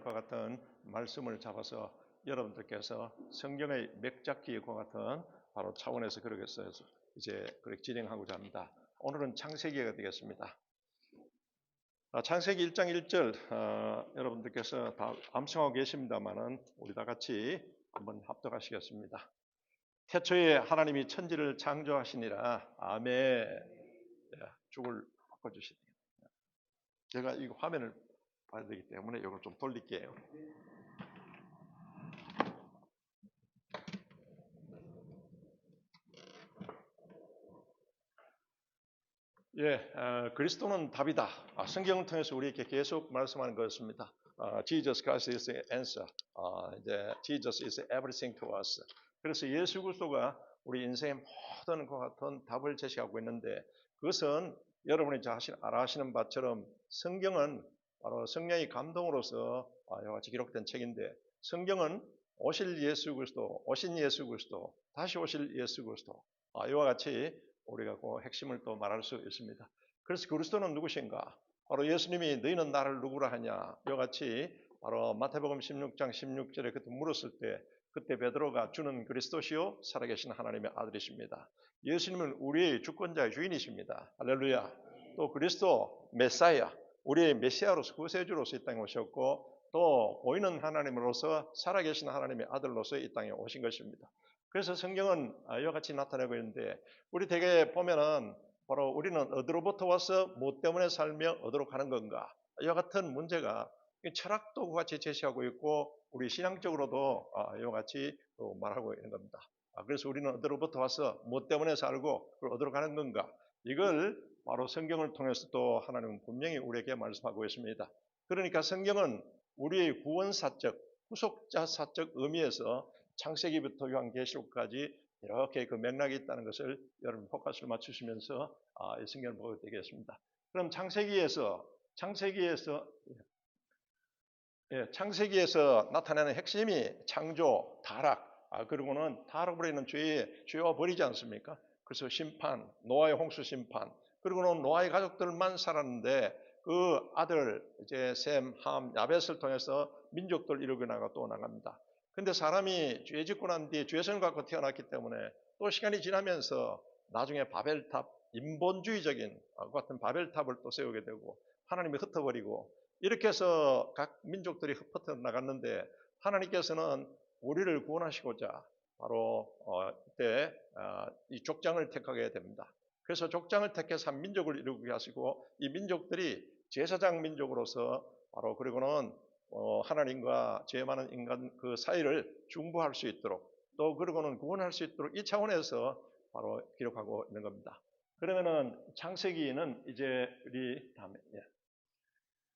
것과 같은 말씀을 잡아서 여러분들께서 성경의 맥잡기와 같은 바로 차원에서 그러겠어요. 이제 그렇게 진행하고자 합니다. 오늘은 창세기가 되겠습니다. 창세기 1장 1절 여러분들께서 다 암송하고 계십니다만은 우리 다 같이 한번 합독하시겠습니다. 태초에 하나님이 천지를 창조하시니라. 아멘. 죽을 바꿔주시네요. 제가 이 화면을 봐야 되기 때문에 이걸 좀 돌릴게요. 그리스도는 답이다. 성경을 통해서 우리에게 계속 말씀하는 것입니다. Jesus Christ is the answer. Jesus is everything to us. 그래서 예수 그리스도가 우리 인생의 모든 것 같은 답을 제시하고 있는데 그것은 여러분이 잘 아시는 바처럼 성경은 바로 성령의 감동으로서 이와 같이 기록된 책인데 성경은 오신 예수 그리스도, 다시 오실 예수 그리스도 이와 같이 우리가 그 핵심을 또 말할 수 있습니다. 그래서 그리스도는 누구신가? 바로 예수님이 너희는 나를 누구라 하냐? 이와 같이 바로 마태복음 16장 16절에 그때 물었을 때 그때 베드로가 주는 그리스도시요 살아계신 하나님의 아들이십니다. 예수님은 우리의 주권자의 주인이십니다. 할렐루야. 또 그리스도 메사야, 우리의 메시아로서 구세주로서 이 땅에 오셨고 또 보이는 하나님으로서 살아계신 하나님의 아들로서 이 땅에 오신 것입니다. 그래서 성경은 이와 같이 나타내고 있는데 우리 되게 보면은 바로 우리는 어디로부터 와서 무엇 때문에 살며 어디로 가는 건가 이와 같은 문제가 철학도 같이 제시하고 있고 우리 신앙적으로도 이와 같이 또 말하고 있는 겁니다. 그래서 우리는 어디로부터 와서 무엇 때문에 살고 어디로 가는 건가 이걸 바로 성경을 통해서 또 하나님은 분명히 우리에게 말씀하고 있습니다. 그러니까 성경은 우리의 구원사적 구속자사적 의미에서 창세기부터 요한계시록까지 이렇게 그 맥락이 있다는 것을 여러분 포커스를 맞추시면서 이 성경을 보게 되겠습니다. 그럼 창세기에서 나타나는 핵심이 창조, 타락, 그리고는 타락으로 인한 죄와 벌이지 않습니까? 그래서 심판, 노아의 홍수 심판, 그리고는 노아의 가족들만 살았는데 그 아들 이제 셈, 함, 야벳을 통해서 민족들 이루고 또 나갑니다. 근데 사람이 죄 짓고 난 뒤에 죄성을 갖고 태어났기 때문에 또 시간이 지나면서 나중에 바벨탑, 인본주의적인 같은 바벨탑을 또 세우게 되고 하나님이 흩어버리고 이렇게 해서 각 민족들이 흩어져 나갔는데 하나님께서는 우리를 구원하시고자 바로 그때 이 족장을 택하게 됩니다. 그래서 족장을 택해서 한 민족을 이루게 하시고 이 민족들이 제사장 민족으로서 바로 그리고는 하나님과 죄 많은 인간 그 사이를 중보할 수 있도록 또 그리고는 구원할 수 있도록 이 차원에서 바로 기록하고 있는 겁니다. 그러면은 창세기는 이제 우리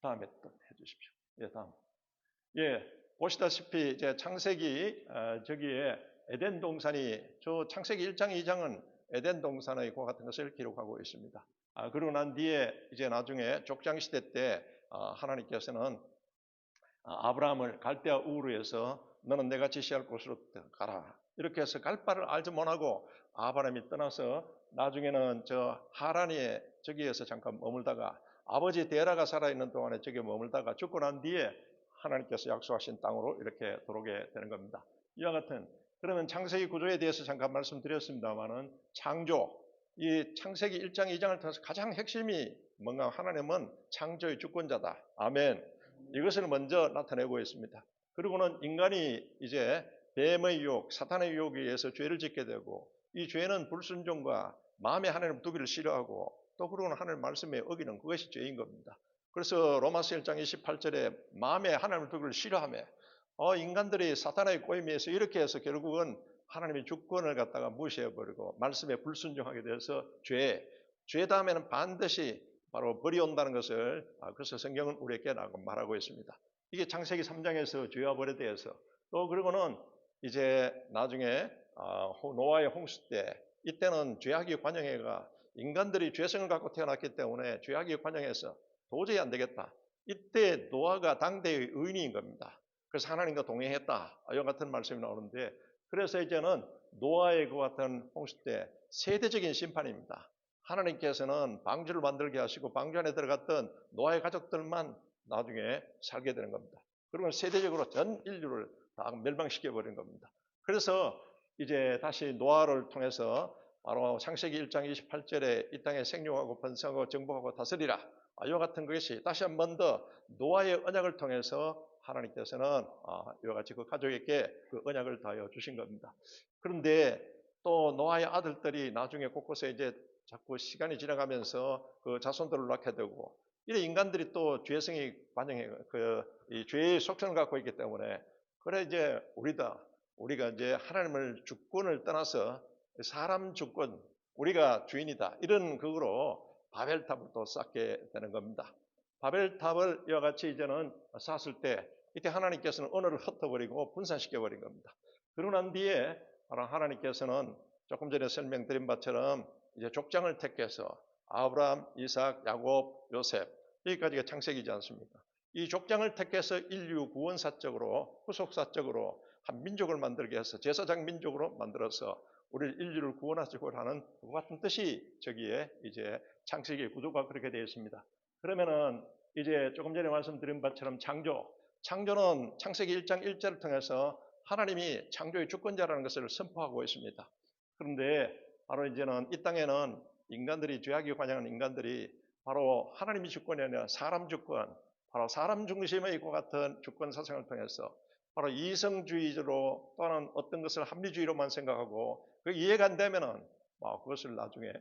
다음에 또 해주십시오. 다음. 보시다시피 이제 창세기 저기에 에덴 동산이 저 창세기 1장 2장은 에덴 동산의 그 같은 것을 기록하고 있습니다. 그리고 난 뒤에 이제 나중에 족장 시대 때 하나님께서는 아브라함을 갈대아 우르에서 너는 내가 지시할 곳으로 가라. 이렇게 해서 갈 바를 알지 못하고 아브라함이 떠나서 나중에는 저 하란에 저기에서 잠깐 머물다가 아버지 데라가 살아있는 동안에 저기 머물다가 죽고 난 뒤에 하나님께서 약속하신 땅으로 이렇게 들어오게 되는 겁니다. 이와 같은 그러면 창세기 구조에 대해서 잠깐 말씀드렸습니다만은 창조 이 창세기 1장 2장을 통해서 가장 핵심이 뭔가 하나님은 창조의 주권자다. 아멘. 이것을 먼저 나타내고 있습니다. 그리고는 인간이 이제 뱀의 유혹, 사탄의 유혹에 의해서 죄를 짓게 되고 이 죄는 불순종과 마음에 하나님 두기를 싫어하고 또 그러고는 하나님 말씀에 어기는 그것이 죄인 겁니다. 그래서 로마서 1장 28절에 마음에 하나님 두기를 싫어하며 인간들이 사탄의 꼬임에서 이렇게 해서 결국은 하나님의 주권을 갖다가 무시해버리고 말씀에 불순종하게 돼서 죄 다음에는 반드시 바로 벌이 온다는 것을 그래서 성경은 우리에게 말하고 있습니다. 이게 창세기 3장에서 죄와 벌에 대해서 또 그리고는 이제 나중에 노아의 홍수 때 이때는 죄악이 관영해가 인간들이 죄성을 갖고 태어났기 때문에 죄악이 관영해서 도저히 안 되겠다. 이때 노아가 당대의 의인인 겁니다. 그래서 하나님과 동행했다. 이와 같은 말씀이 나오는데 그래서 이제는 노아의 그 같은 홍수 때 세대적인 심판입니다. 하나님께서는 방주를 만들게 하시고 방주 안에 들어갔던 노아의 가족들만 나중에 살게 되는 겁니다. 그러면 세대적으로 전 인류를 다 멸망시켜버린 겁니다. 그래서 이제 다시 노아를 통해서 바로 창세기 1장 28절에 이 땅에 생육하고 번성하고 정복하고 다스리라. 이와 같은 것이 다시 한 번 더 노아의 언약을 통해서 하나님께서는 이와 같이 그 가족에게 그 언약을 다하여 주신 겁니다. 그런데 또 노아의 아들들이 나중에 곳곳에 이제 자꾸 시간이 지나가면서 그 자손들을 낳게 되고, 이래 인간들이 또 죄성이 반영해 이 죄의 속성을 갖고 있기 때문에, 그래 이제 우리가 이제 하나님을 주권을 떠나서 사람 주권, 우리가 주인이다, 이런 그거로 바벨탑을 또 쌓게 되는 겁니다. 바벨탑을 이와 같이 이제는 쌓았을 때 이때 하나님께서는 언어를 흩어버리고 분산시켜버린 겁니다. 그러고 난 뒤에 하나님께서는 조금 전에 설명드린 바처럼 이제 족장을 택해서 아브라함, 이삭, 야곱, 요셉, 여기까지가 창세기지 않습니까? 이 족장을 택해서 인류 구원사적으로, 후속사적으로 한 민족을 만들게 해서 제사장 민족으로 만들어서 우리를 인류를 구원하시고 하는 그 같은 뜻이 저기에 이제 창세기의 구조가 그렇게 되어 있습니다. 그러면은 이제 조금 전에 말씀드린 바처럼 창조는 창세기 1장 1절을 통해서 하나님이 창조의 주권자라는 것을 선포하고 있습니다. 그런데 바로 이제는 이 땅에는 인간들이, 죄악이 관영한 인간들이 바로 하나님의 주권이 아니라 사람 주권, 바로 사람 중심의 이와 같은 주권 사상을 통해서 바로 이성주의로, 또는 어떤 것을 합리주의로만 생각하고 그 이해가 안 되면은 그것을 나중에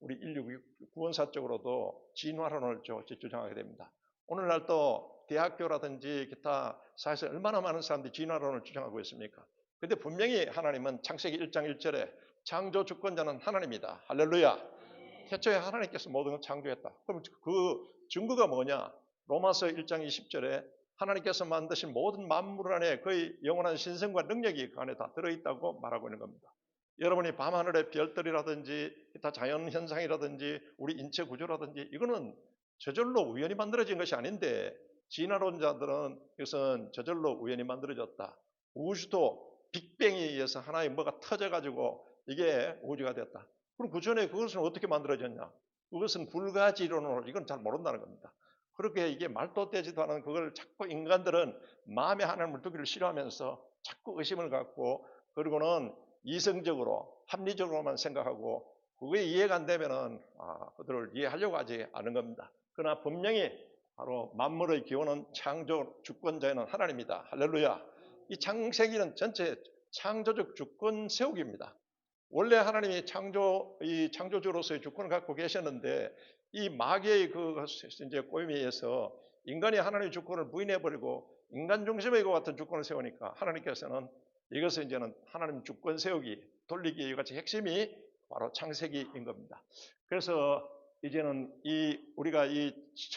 우리 인류 구원사적으로도 진화론을 주장하게 됩니다. 오늘날 또 대학교라든지 기타 사회에서 얼마나 많은 사람들이 진화론을 주장하고 있습니까? 근데 분명히 하나님은 창세기 1장 1절에 창조 주권자는 하나님이다. 할렐루야. 태초에 하나님께서 모든 걸 창조했다. 그럼 그 증거가 뭐냐? 로마서 1장 20절에 하나님께서 만드신 모든 만물 안에 그의 영원한 신성과 능력이 그 안에 다 들어있다고 말하고 있는 겁니다. 여러분이 밤하늘의 별들이라든지 기타 자연현상이라든지 우리 인체 구조라든지 이거는 저절로 우연히 만들어진 것이 아닌데, 진화론자들은 이것은 저절로 우연히 만들어졌다. 우주도 빅뱅에 의해서 하나의 뭐가 터져가지고 이게 우주가 됐다. 그럼 그 전에 그것은 어떻게 만들어졌냐? 그것은 불가지론으로 이건 잘 모른다는 겁니다. 그렇게 이게 말도 되지도 않은 그걸 자꾸 인간들은 마음에 하나님을 두기를 싫어하면서 자꾸 의심을 갖고, 그리고는 이성적으로 합리적으로만 생각하고 그게 이해가 안 되면은 그들을 이해하려고 하지 않은 겁니다. 그러나 분명히 바로 만물의 기원은 창조 주권자는 하나님이다. 할렐루야. 이 창세기는 전체 창조적 주권 세우기입니다. 원래 하나님이 창조주로서의 주권을 갖고 계셨는데, 이 마귀의 그 이제 꼬임에 의해서 인간이 하나님의 주권을 부인해버리고 인간 중심의 이와 같은 주권을 세우니까 하나님께서는 이것을 이제는 하나님 주권 세우기, 돌리기, 이같이 핵심이 바로 창세기인 겁니다. 그래서 이제는 우리가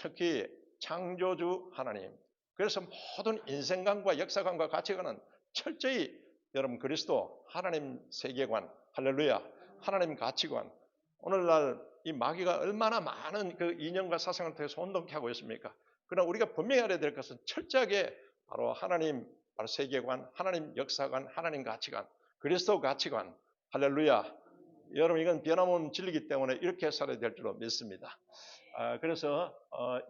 특히 창조주 하나님, 그래서 모든 인생관과 역사관과 가치관은 철저히 여러분 그리스도 하나님 세계관, 할렐루야, 하나님 가치관. 오늘날 이 마귀가 얼마나 많은 그 이념과 사상을 통해서 혼동케 하고 있습니까? 그러나 우리가 분명히 알아야 될 것은 철저하게 바로 하나님 바로 세계관, 하나님 역사관, 하나님 가치관, 그리스도 가치관, 할렐루야. 여러분 이건 변함없는 진리이기 때문에 이렇게 살아야 될 줄로 믿습니다. 그래서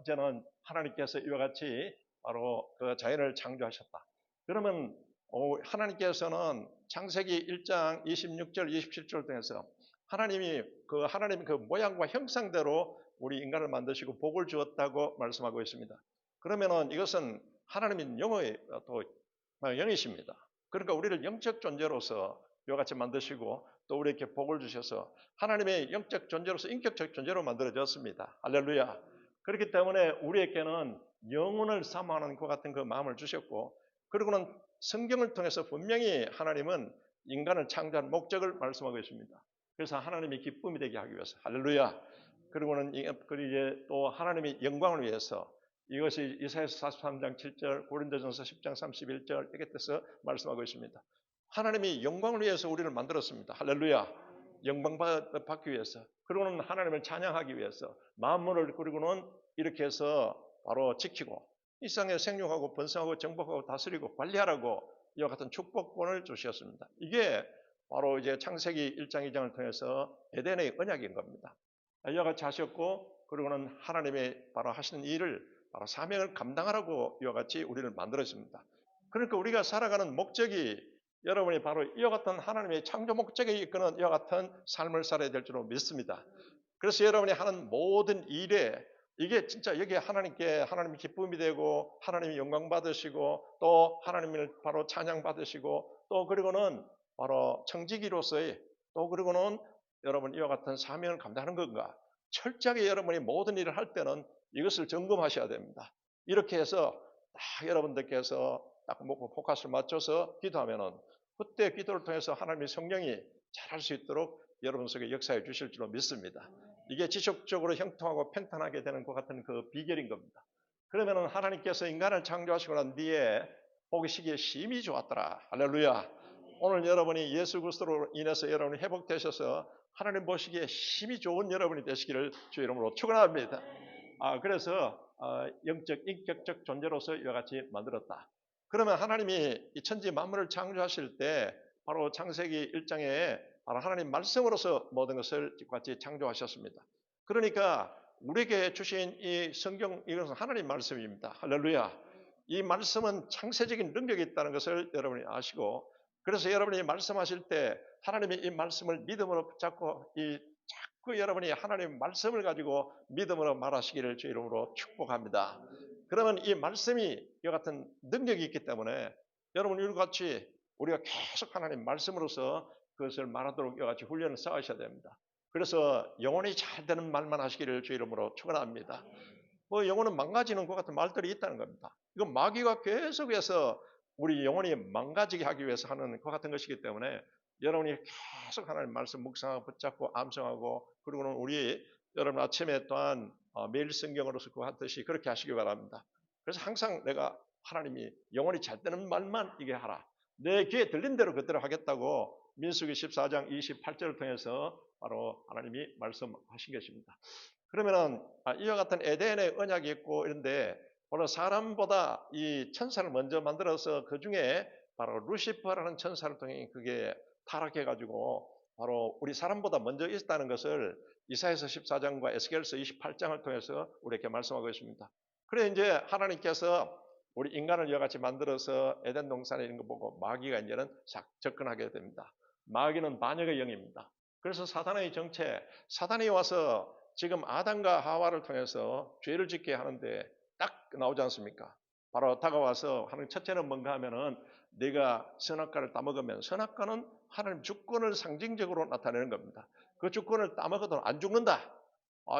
이제는 하나님께서 이와 같이 바로 그 자연을 창조하셨다. 그러면 하나님께서는 창세기 1장 26절, 27절 통해서 하나님이 그 모양과 형상대로 우리 인간을 만드시고 복을 주었다고 말씀하고 있습니다. 그러면은 이것은 하나님은 영이십니다. 그러니까 우리를 영적 존재로서 이와 같이 만드시고 또 우리에게 복을 주셔서 하나님의 영적 존재로서 인격적 존재로 만들어졌습니다. 할렐루야. 그렇기 때문에 우리에게는 영혼을 사모하는 것 같은 그 마음을 주셨고, 그리고는 성경을 통해서 분명히 하나님은 인간을 창조한 목적을 말씀하고 있습니다. 그래서 하나님이 기쁨이 되게 하기 위해서, 할렐루야. 그리고는 이제 또 하나님의 영광을 위해서, 이것이 이사야서 43장 7절, 고린도전서 10장 31절 이렇게 뜻서 말씀하고 있습니다. 하나님이 영광을 위해서 우리를 만들었습니다. 할렐루야. 영광 받기 위해서, 그리고는 하나님을 찬양하기 위해서 만물을 그리고는 이렇게 해서 바로 지키고 이 세상에 생육하고 번성하고 정복하고 다스리고 관리하라고 이와 같은 축복권을 주셨습니다. 이게 바로 이제 창세기 1장 2장을 통해서 에덴의 언약인 겁니다. 이와 같이 하셨고, 그리고는 하나님의 바로 하시는 일을 바로 사명을 감당하라고 이와 같이 우리를 만들었습니다. 그러니까 우리가 살아가는 목적이 여러분이 바로 이와 같은 하나님의 창조 목적에 이끄는 이와 같은 삶을 살아야 될 줄로 믿습니다. 그래서 여러분이 하는 모든 일에 이게 진짜 여기에 하나님의 기쁨이 되고 하나님이 영광 받으시고 또 하나님을 바로 찬양 받으시고 또 그리고는 바로 청지기로서의 또 그리고는 여러분 이와 같은 사명을 감당하는 건가? 철저하게 여러분이 모든 일을 할 때는 이것을 점검하셔야 됩니다. 이렇게 해서 딱 여러분들께서 딱 포커스를 맞춰서 기도하면은 그때 기도를 통해서 하나님의 성령이 잘할 수 있도록 여러분 속에 역사해 주실 줄로 믿습니다. 이게 지속적으로 형통하고 평탄하게 되는 것 같은 그 비결인 겁니다. 그러면은 하나님께서 인간을 창조하시고 난 뒤에 보시기에 심히 좋았더라. 할렐루야. 오늘 여러분이 예수 그리스도로 인해서 여러분이 회복되셔서 하나님 보시기에 심히 좋은 여러분이 되시기를 주 이름으로 축원합니다. 그래서 영적, 인격적 존재로서 이와 같이 만들었다. 그러면 하나님이 이 천지 만물을 창조하실 때 바로 창세기 1장에 바로 하나님 말씀으로서 모든 것을 같이 창조하셨습니다. 그러니까 우리에게 주신 이 성경 이것은 하나님 말씀입니다. 할렐루야. 이 말씀은 창세적인 능력이 있다는 것을 여러분이 아시고 그래서 여러분이 말씀하실 때 하나님의 이 말씀을 믿음으로 붙잡고 자꾸 여러분이 하나님의 말씀을 가지고 믿음으로 말하시기를 주 이름으로 축복합니다. 그러면 이 말씀이 이와 같은 능력이 있기 때문에 여러분 이와 같이 우리가 계속 하나님 말씀으로서 그것을 말하도록 이와 같이 훈련을 쌓으셔야 됩니다. 그래서 영혼이 잘 되는 말만 하시기를 주 이름으로 축원합니다. 영혼은 망가지는 것 같은 말들이 있다는 겁니다. 이건 마귀가 계속해서 우리 영혼이 망가지게 하기 위해서 하는 것 같은 것이기 때문에 여러분이 계속 하나님 말씀 묵상하고 붙잡고 암송하고 그리고는 여러분 아침에 또한 매일 성경으로서 그거 하듯이 그렇게 하시기 바랍니다. 그래서 항상 내가 하나님이 영혼이 잘 되는 말만 이게 하라. 내 귀에 들린 대로 그대로 하겠다고 민수기 14장 28절을 통해서 바로 하나님이 말씀하신 것입니다. 그러면은 이와 같은 에덴의 언약이 있고 이런데 바로 사람보다 이 천사를 먼저 만들어서 그 중에 바로 루시퍼라는 천사를 통해 그게 타락해가지고 바로 우리 사람보다 먼저 있었다는 것을 이사야서 14장과 에스겔서 28장을 통해서 우리에게 말씀하고 있습니다. 그래 이제 하나님께서 우리 인간을 이와 같이 만들어서 에덴 동산에 있는 거 보고 마귀가 이제는 접근하게 됩니다. 마귀는 반역의 영입니다. 그래서 사단의 정체, 사단이 와서 지금 아담과 하와를 통해서 죄를 짓게 하는데 딱 나오지 않습니까? 바로 다가와서 하는 첫째는 뭔가 하면은 네가 선악과를 따먹으면 선악과는 하나님 주권을 상징적으로 나타내는 겁니다. 그 주권을 따먹어도 안 죽는다.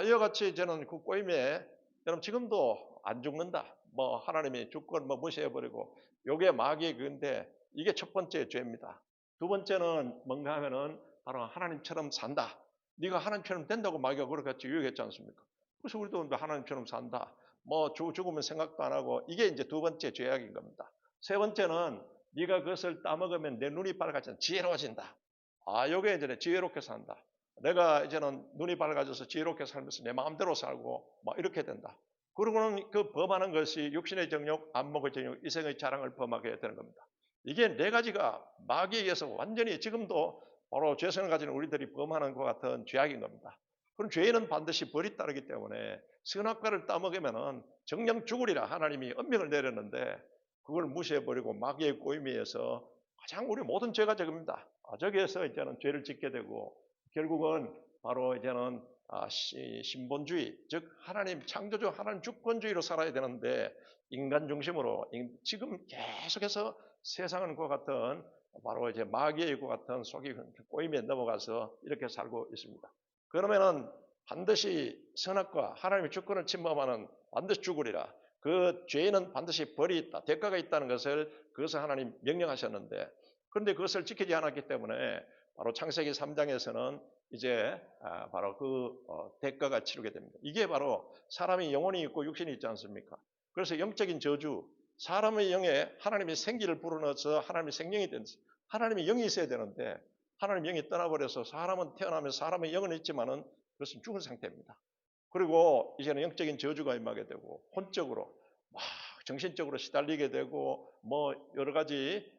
이와 같이 저는 그 꼬임에 여러분 지금도 안 죽는다. 하나님의 주권 무시해버리고 요게 마귀의 그인데 이게 첫 번째 죄입니다. 두 번째는 뭔가 하면은 바로 하나님처럼 산다. 네가 하나님처럼 된다고 마귀가 그렇게 유혹했지 않습니까? 그래서 우리도 하나님처럼 산다. 죽으면 생각도 안 하고 이게 이제 두 번째 죄악인 겁니다. 세 번째는 네가 그것을 따먹으면 내 눈이 밝아진다. 지혜로워진다. 요게 이제 지혜롭게 산다. 내가 이제는 눈이 밝아져서 지혜롭게 살면서 내 마음대로 살고 이렇게 된다. 그러고는 그 범하는 것이 육신의 정욕, 안목의 정욕, 이생의 자랑을 범하게 되는 겁니다. 이게 네 가지가 마귀에 의해서 완전히 지금도 바로 죄성을 가진 우리들이 범하는 것 같은 죄악인 겁니다. 그럼 죄는 반드시 벌이 따르기 때문에 선악과를 따먹으면 정령 죽으리라 하나님이 엄명을 내렸는데 그걸 무시해버리고 마귀의 꼬임에 의해서 가장 우리 모든 죄가 저겁니다. 저기에서 이제는 죄를 짓게 되고 결국은 바로 이제는 신본주의, 즉 하나님 창조주, 하나님 주권주의로 살아야 되는데 인간 중심으로 지금 계속해서 세상은 그와 같은 바로 이제 마귀의 것 같은 속이 꼬임에 넘어가서 이렇게 살고 있습니다. 그러면은 반드시 선악과 하나님의 주권을 침범하는 반드시 죽으리라. 그 죄는 반드시 벌이 있다. 대가가 있다는 것을 그것을 하나님 명령하셨는데 그런데 그것을 지키지 않았기 때문에 바로 창세기 3장에서는 이제 바로 그 대가가 치르게 됩니다. 이게 바로 사람이 영혼이 있고 육신이 있지 않습니까? 그래서 영적인 저주, 사람의 영에 하나님의 생기를 불어넣어서 하나님의 생명이 된 하나님의 영이 있어야 되는데 하나님의 영이 떠나버려서 사람은 태어나면서 사람의 영은 있지만은 그것은 죽은 상태입니다. 그리고 이제는 영적인 저주가 임하게 되고 혼적으로 막 정신적으로 시달리게 되고 여러 가지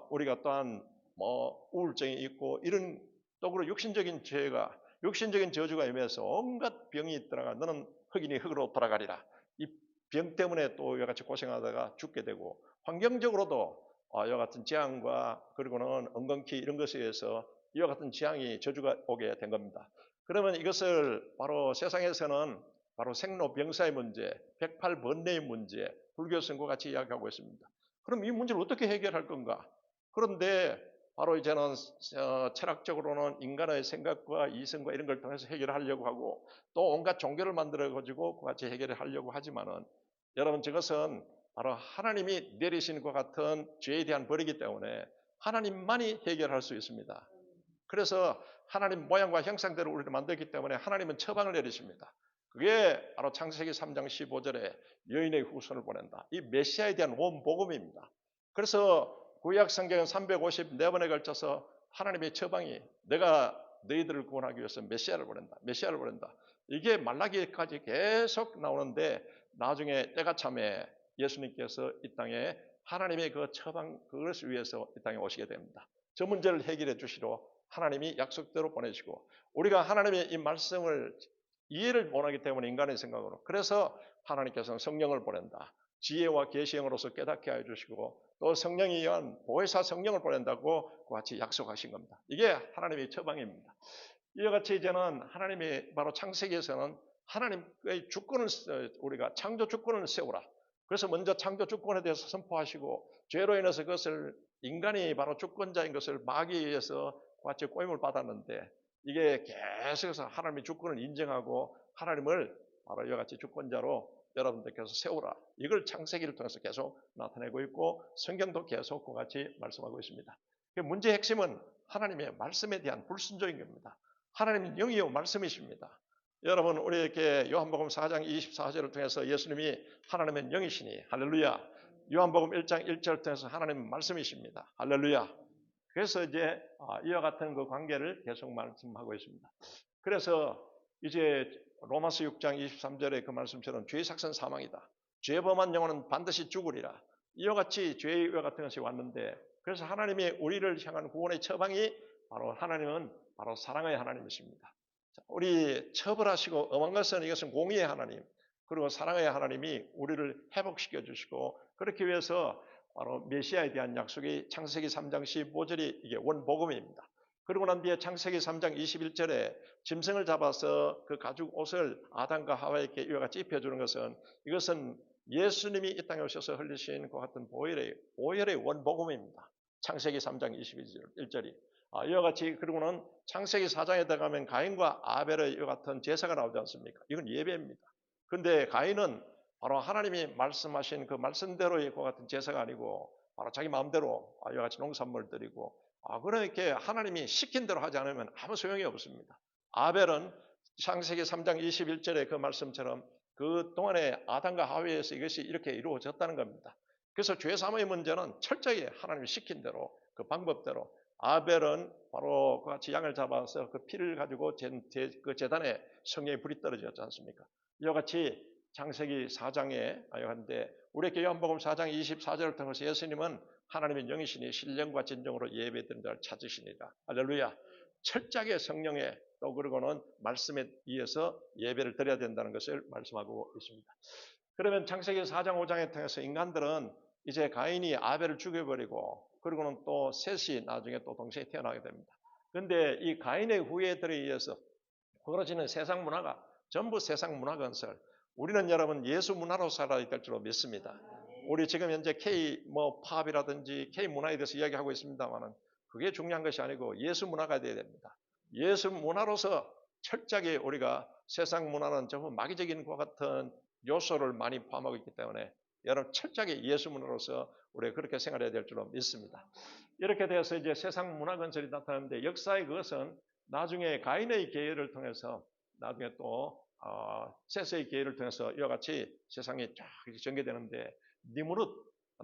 우리가 또한 우울증이 있고 이런 또 그리고 육신적인 저주가 임해서 온갖 병이 있더라가 너는 흑인이 흑으로 돌아가리라. 이 병 때문에 또 이와 같이 고생하다가 죽게 되고, 환경적으로도 이와 같은 재앙과 그리고는 엉겅퀴 이런 것에 의해서 이와 같은 재앙이 저주가 오게 된 겁니다. 그러면 이것을 바로 세상에서는 바로 생로병사의 문제, 108번뇌의 문제, 불교 선과 같이 이야기하고 있습니다. 그럼 이 문제를 어떻게 해결할 건가? 그런데 바로 이제는 철학적으로는 인간의 생각과 이성과 이런 걸 통해서 해결하려고 하고, 또 온갖 종교를 만들어 가지고 같이 해결을 하려고 하지만은, 여러분 저것은 바로 하나님이 내리시는 것 같은 죄에 대한 벌이기 때문에 하나님만이 해결할 수 있습니다. 그래서 하나님 모양과 형상대로 우리를 만들기 때문에 하나님은 처방을 내리십니다. 그게 바로 창세기 3장 15절에 여인의 후손을 보낸다. 이 메시아에 대한 원복음입니다. 그래서 구약 성경은 354번에 걸쳐서 하나님의 처방이 내가 너희들을 구원하기 위해서 메시아를 보낸다. 메시아를 보낸다. 이게 말라기까지 계속 나오는데, 나중에 때가 참에 예수님께서 이 땅에 하나님의 그 처방, 그것을 위해서 이 땅에 오시게 됩니다. 저 문제를 해결해 주시러 하나님이 약속대로 보내시고, 우리가 하나님의 이 말씀을 이해를 못하기 때문에 인간의 생각으로, 그래서 하나님께서는 성령을 보낸다. 지혜와 계시형으로서 깨닫게 하여 주시고, 또 성령이 의한 보혜사 성령을 보낸다고 같이 약속하신 겁니다. 이게 하나님의 처방입니다. 이와 같이 이제는 하나님의 바로 창세기에서는 하나님의 주권을, 우리가 창조 주권을 세우라. 그래서 먼저 창조 주권에 대해서 선포하시고, 죄로 인해서 그것을 인간이 바로 주권자인 것을 마귀에 의해서 같이 꼬임을 받았는데, 이게 계속해서 하나님의 주권을 인정하고 하나님을 바로 이와 같이 주권자로 여러분들께서 세우라. 이걸 창세기를 통해서 계속 나타내고 있고, 성경도 계속 그와 같이 말씀하고 있습니다. 문제의 핵심은 하나님의 말씀에 대한 불순종인 겁니다. 하나님은 영이요 말씀이십니다. 여러분, 우리에게 요한복음 4장 24절을 통해서 예수님이 하나님은 영이시니 할렐루야. 요한복음 1장 1절을 통해서 하나님은 말씀이십니다. 할렐루야. 그래서 이제 이와 같은 그 관계를 계속 말씀하고 있습니다. 그래서 이제 로마서 6장 23절의 그 말씀처럼 죄의 삭선 사망이다. 죄 범한 영혼은 반드시 죽으리라. 이와 같이 죄의 이와 같은 것이 왔는데, 그래서 하나님의 우리를 향한 구원의 처방이 바로 하나님은 바로 사랑의 하나님이십니다. 우리 처벌하시고 엄한 것은 이것은 공의의 하나님, 그리고 사랑의 하나님이 우리를 회복시켜 주시고, 그렇게 위해서 바로 메시아에 대한 약속이 창세기 3장 15절이 이게 원복음입니다. 그리고 난 뒤에 창세기 3장 21절에 짐승을 잡아서 그 가죽 옷을 아담과 하와에게 이와 같이 입혀주는 것은, 이것은 예수님이 이 땅에 오셔서 흘리신 그 같은 보혈의 원복음입니다. 창세기 3장 21절이. 이와 같이, 그리고는 창세기 4장에 들어가면 가인과 아벨의 이와 같은 제사가 나오지 않습니까? 이건 예배입니다. 그런데 가인은 바로 하나님이 말씀하신 그 말씀대로의 그 같은 제사가 아니고, 바로 자기 마음대로 이와 같이 농산물을 드리고, 그렇게 하나님이 시킨 대로 하지 않으면 아무 소용이 없습니다. 아벨은 창세기 3장 21절의 그 말씀처럼 그 동안에 아담과 하와에서 이것이 이렇게 이루어졌다는 겁니다. 그래서 죄사함의 문제는 철저히 하나님이 시킨 대로, 그 방법대로, 아벨은 바로 같이 양을 잡아서 그 피를 가지고 그 제단에 성령의 불이 떨어졌지 않습니까? 이와 같이 창세기 4장에 하는데, 우리에게 요한복음 4장 24절을 통해서 예수님은 하나님의 영이시니 신령과 진정으로 예배드리는 자를 찾으시니라. 할렐루야. 철저하게 성령에, 또 그리고는 말씀에 의해서 예배를 드려야 된다는 것을 말씀하고 있습니다. 그러면 창세기 4장 5장에 통해서 인간들은 이제 가인이 아벨을 죽여버리고, 그리고는 또 셋이 나중에 또 동시에 태어나게 됩니다. 그런데 이 가인의 후예들에 의해서 벌어지는 세상 문화가 전부 세상 문화 건설, 우리는 여러분 예수 문화로 살아야 될 줄 믿습니다. 우리 지금 현재 K 팝이라든지 K 문화에 대해서 이야기하고 있습니다만은, 그게 중요한 것이 아니고 예수 문화가 되어야 됩니다. 예수 문화로서 철저하게 우리가, 세상 문화는 전부 마귀적인 것 같은 요소를 많이 포함하고 있기 때문에 여러분 철저하게 예수 문화로서 우리가 그렇게 생활해야 될 줄 믿습니다. 이렇게 돼서 이제 세상 문화 건설이 나타나는데, 역사의 그것은 나중에 가인의 계열을 통해서, 나중에 또 셋의 계열을 통해서 이와 같이 세상이 쫙 전개되는데, 니무롯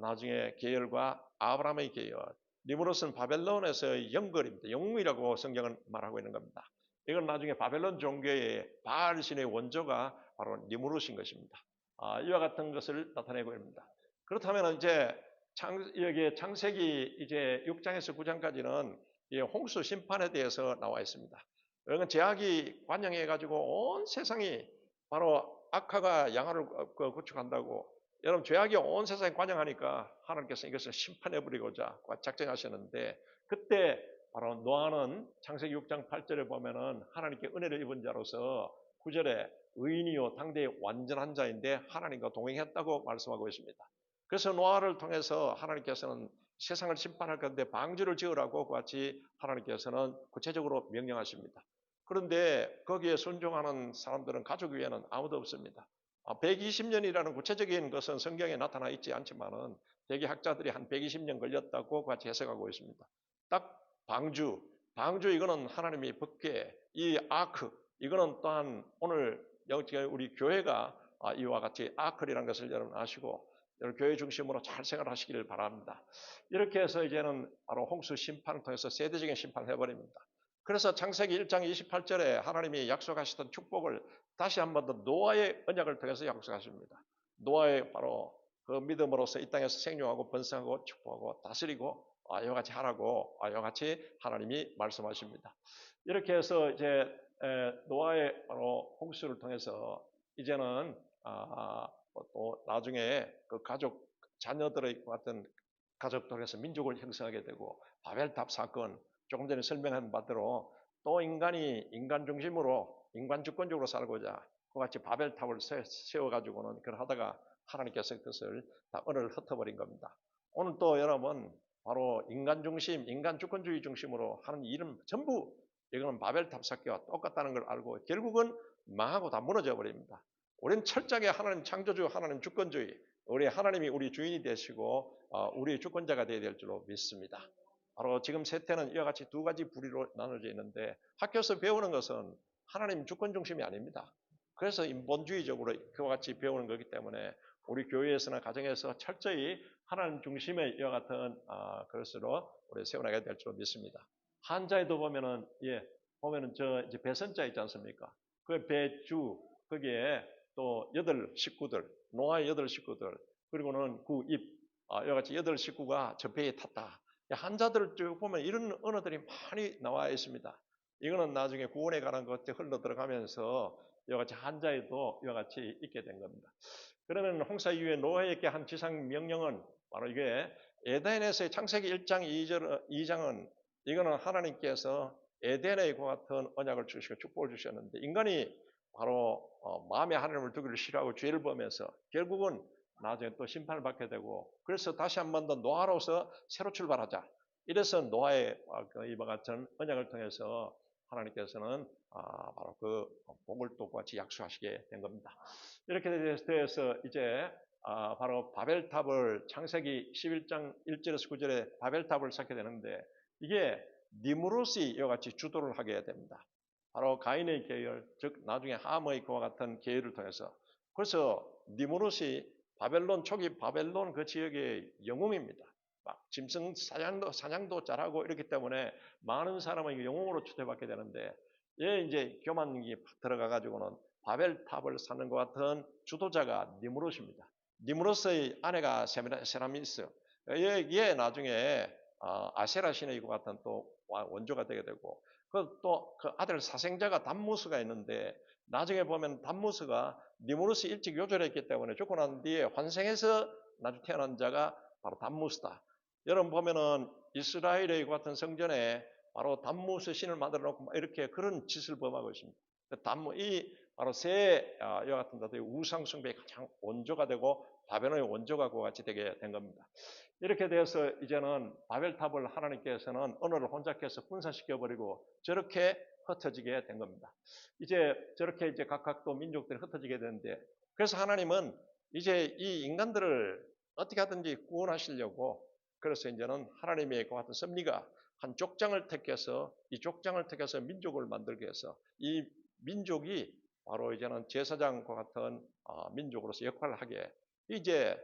나중에 계열과 아브라함의 계열, 니무롯은 바벨론에서의 영걸입니다. 영웅이라고 성경은 말하고 있는 겁니다. 이건 나중에 바벨론 종교의 바알신의 원조가 바로 니무롯인 것입니다. 이와 같은 것을 나타내고 있습니다. 그렇다면 이제 여기 창세기 이제 6장에서 9장까지는 홍수 심판에 대해서 나와 있습니다. 이건 제약이 관영해 가지고 온 세상이 바로 악화가 양화를 구축한다고 여러분 죄악이 온 세상에 관영하니까 하나님께서 이것을 심판해버리고자 작정하셨는데 그때 바로 노아는 창세기 6장 8절에 보면은 하나님께 은혜를 입은 자로서 9절에 의인이요 당대의 완전한 자인데 하나님과 동행했다고 말씀하고 있습니다. 그래서 노아를 통해서 하나님께서는 세상을 심판할 건데 방주를 지으라고 같이 하나님께서는 구체적으로 명령하십니다. 그런데 거기에 순종하는 사람들은 가족 위에는 아무도 없습니다. 120년이라는 구체적인 것은 성경에 나타나 있지 않지만은 대개 학자들이 한 120년 걸렸다고 같이 해석하고 있습니다. 딱 방주 이거는 하나님이 법궤, 이 아크 이거는 또한 오늘 우리 교회가 이와 같이 아크리라는 것을 여러분 아시고 여러분 교회 중심으로 잘 생활하시기를 바랍니다. 이렇게 해서 이제는 바로 홍수 심판을 통해서 세대적인 심판을 해버립니다. 그래서 창세기 1장 28절에 하나님이 약속하셨던 축복을 다시 한 번 더 노아의 언약을 통해서 약속하십니다. 노아의 바로 그 믿음으로서 이 땅에서 생존하고 번성하고 축복하고 다스리고 이와 같이 하라고 이와 같이 하나님이 말씀하십니다. 이렇게 해서 이제 노아의 바로 홍수를 통해서 이제는 또 나중에 그 가족 자녀들의 같은 가족들에서 민족을 형성하게 되고 바벨탑 사건 조금 전에 설명한 바대로 또 인간이 인간 중심으로 인간 주권적으로 살고자 그같이 바벨탑을 세워가지고는 그걸 하다가 하나님께서 그것을 다 언어를 흩어버린 겁니다. 오늘 또 여러분 바로 인간 중심, 인간 주권주의 중심으로 하는 일은 전부 이거는 바벨탑 쌓기와 똑같다는 걸 알고 결국은 망하고 다 무너져 버립니다. 우리는 철저하게 하나님 창조주, 하나님 주권주의, 우리 하나님이 우리 주인이 되시고 우리의 주권자가 되어야 될 줄로 믿습니다. 바로 지금 세태는 이와 같이 두 가지 부류로 나눠져 있는데 학교에서 배우는 것은 하나님 주권 중심이 아닙니다. 그래서 인본주의적으로 그와 같이 배우는 거기 때문에 우리 교회에서나 가정에서 철저히 하나님 중심의 이와 같은 그것으로 우리 세워나가야 될 줄로 믿습니다. 한자에도 보면은 보면은 저 이제 배선자 있지 않습니까? 그 배주 거기에 또 8식구들 노아의 8식구들 그리고는 구입 이와 같이 8식구가 저 배에 탔다. 한자들을 쭉 보면 이런 언어들이 많이 나와 있습니다. 이거는 나중에 구원에 관한 것들 흘러 들어가면서 이와 같이 한자에도 이와 같이 있게 된 겁니다. 그러면 홍사 이후에 노아에게 한 지상 명령은 바로 이게 에덴에서의 창세기 1장 2장은 이거는 하나님께서 에덴의 과 같은 언약을 주시고 축복을 주셨는데 인간이 바로 마음에 하나님을 두기를 싫어하고 죄를 범해서 결국은 나중에 또 심판을 받게 되고 그래서 다시 한 번 더 노아로서 새로 출발하자. 이래서 노아의 이와 같은 언약을 통해서 하나님께서는 바로 그 복을 또 같이 약속하시게 된 겁니다. 이렇게 돼서 이제 바로 바벨탑을 창세기 11장 1절에서 9절에 바벨탑을 쌓게 되는데 이게 니무롯이 이와 같이 주도를 하게 됩니다. 바로 가인의 계열, 즉 나중에 함의 그와 같은 계열을 통해서 그래서 니무롯이 바벨론 초기 바벨론 그 지역의 영웅입니다. 막 짐승 사냥도 잘하고 이렇기 때문에 많은 사람은 영웅으로 추대받게 되는데 얘 이제 교만이 들어가 가지고는 바벨탑을 쌓는 것 같은 주도자가 니무롯입니다. 니무롯의 아내가 세라미스. 얘 나중에 아세라 신의 것 같은 또 원조가 되게 되고 또 그 아들 사생자가 담무스가 있는데 나중에 보면 담무스가 니무롯이 일찍 요절했기 때문에 죽고 난 뒤에 환생해서 나중에 태어난 자가 바로 담무스다. 여러분 보면은 이스라엘의 같은 성전에 바로 담무스 신을 만들어 놓고 이렇게 그런 짓을 범하고 있습니다. 이 바로 이와 같은 것들이 우상 숭배의 가장 원조가 되고 바벨론의 원조가 같이 되게 된 겁니다. 이렇게 되어서 이제는 바벨탑을 하나님께서는 언어를 혼잡해서 분산시켜버리고 저렇게 흩어지게 된 겁니다. 이제 저렇게 이제 각각 또 민족들이 흩어지게 되는데 그래서 하나님은 이제 이 인간들을 어떻게 하든지 구원하시려고 그래서 이제는 하나님의 그 같은 섭리가 한 족장을 택해서 이 족장을 택해서 민족을 만들게 해서 이 민족이 바로 이제는 제사장과 같은 민족으로서 역할을 하게 이제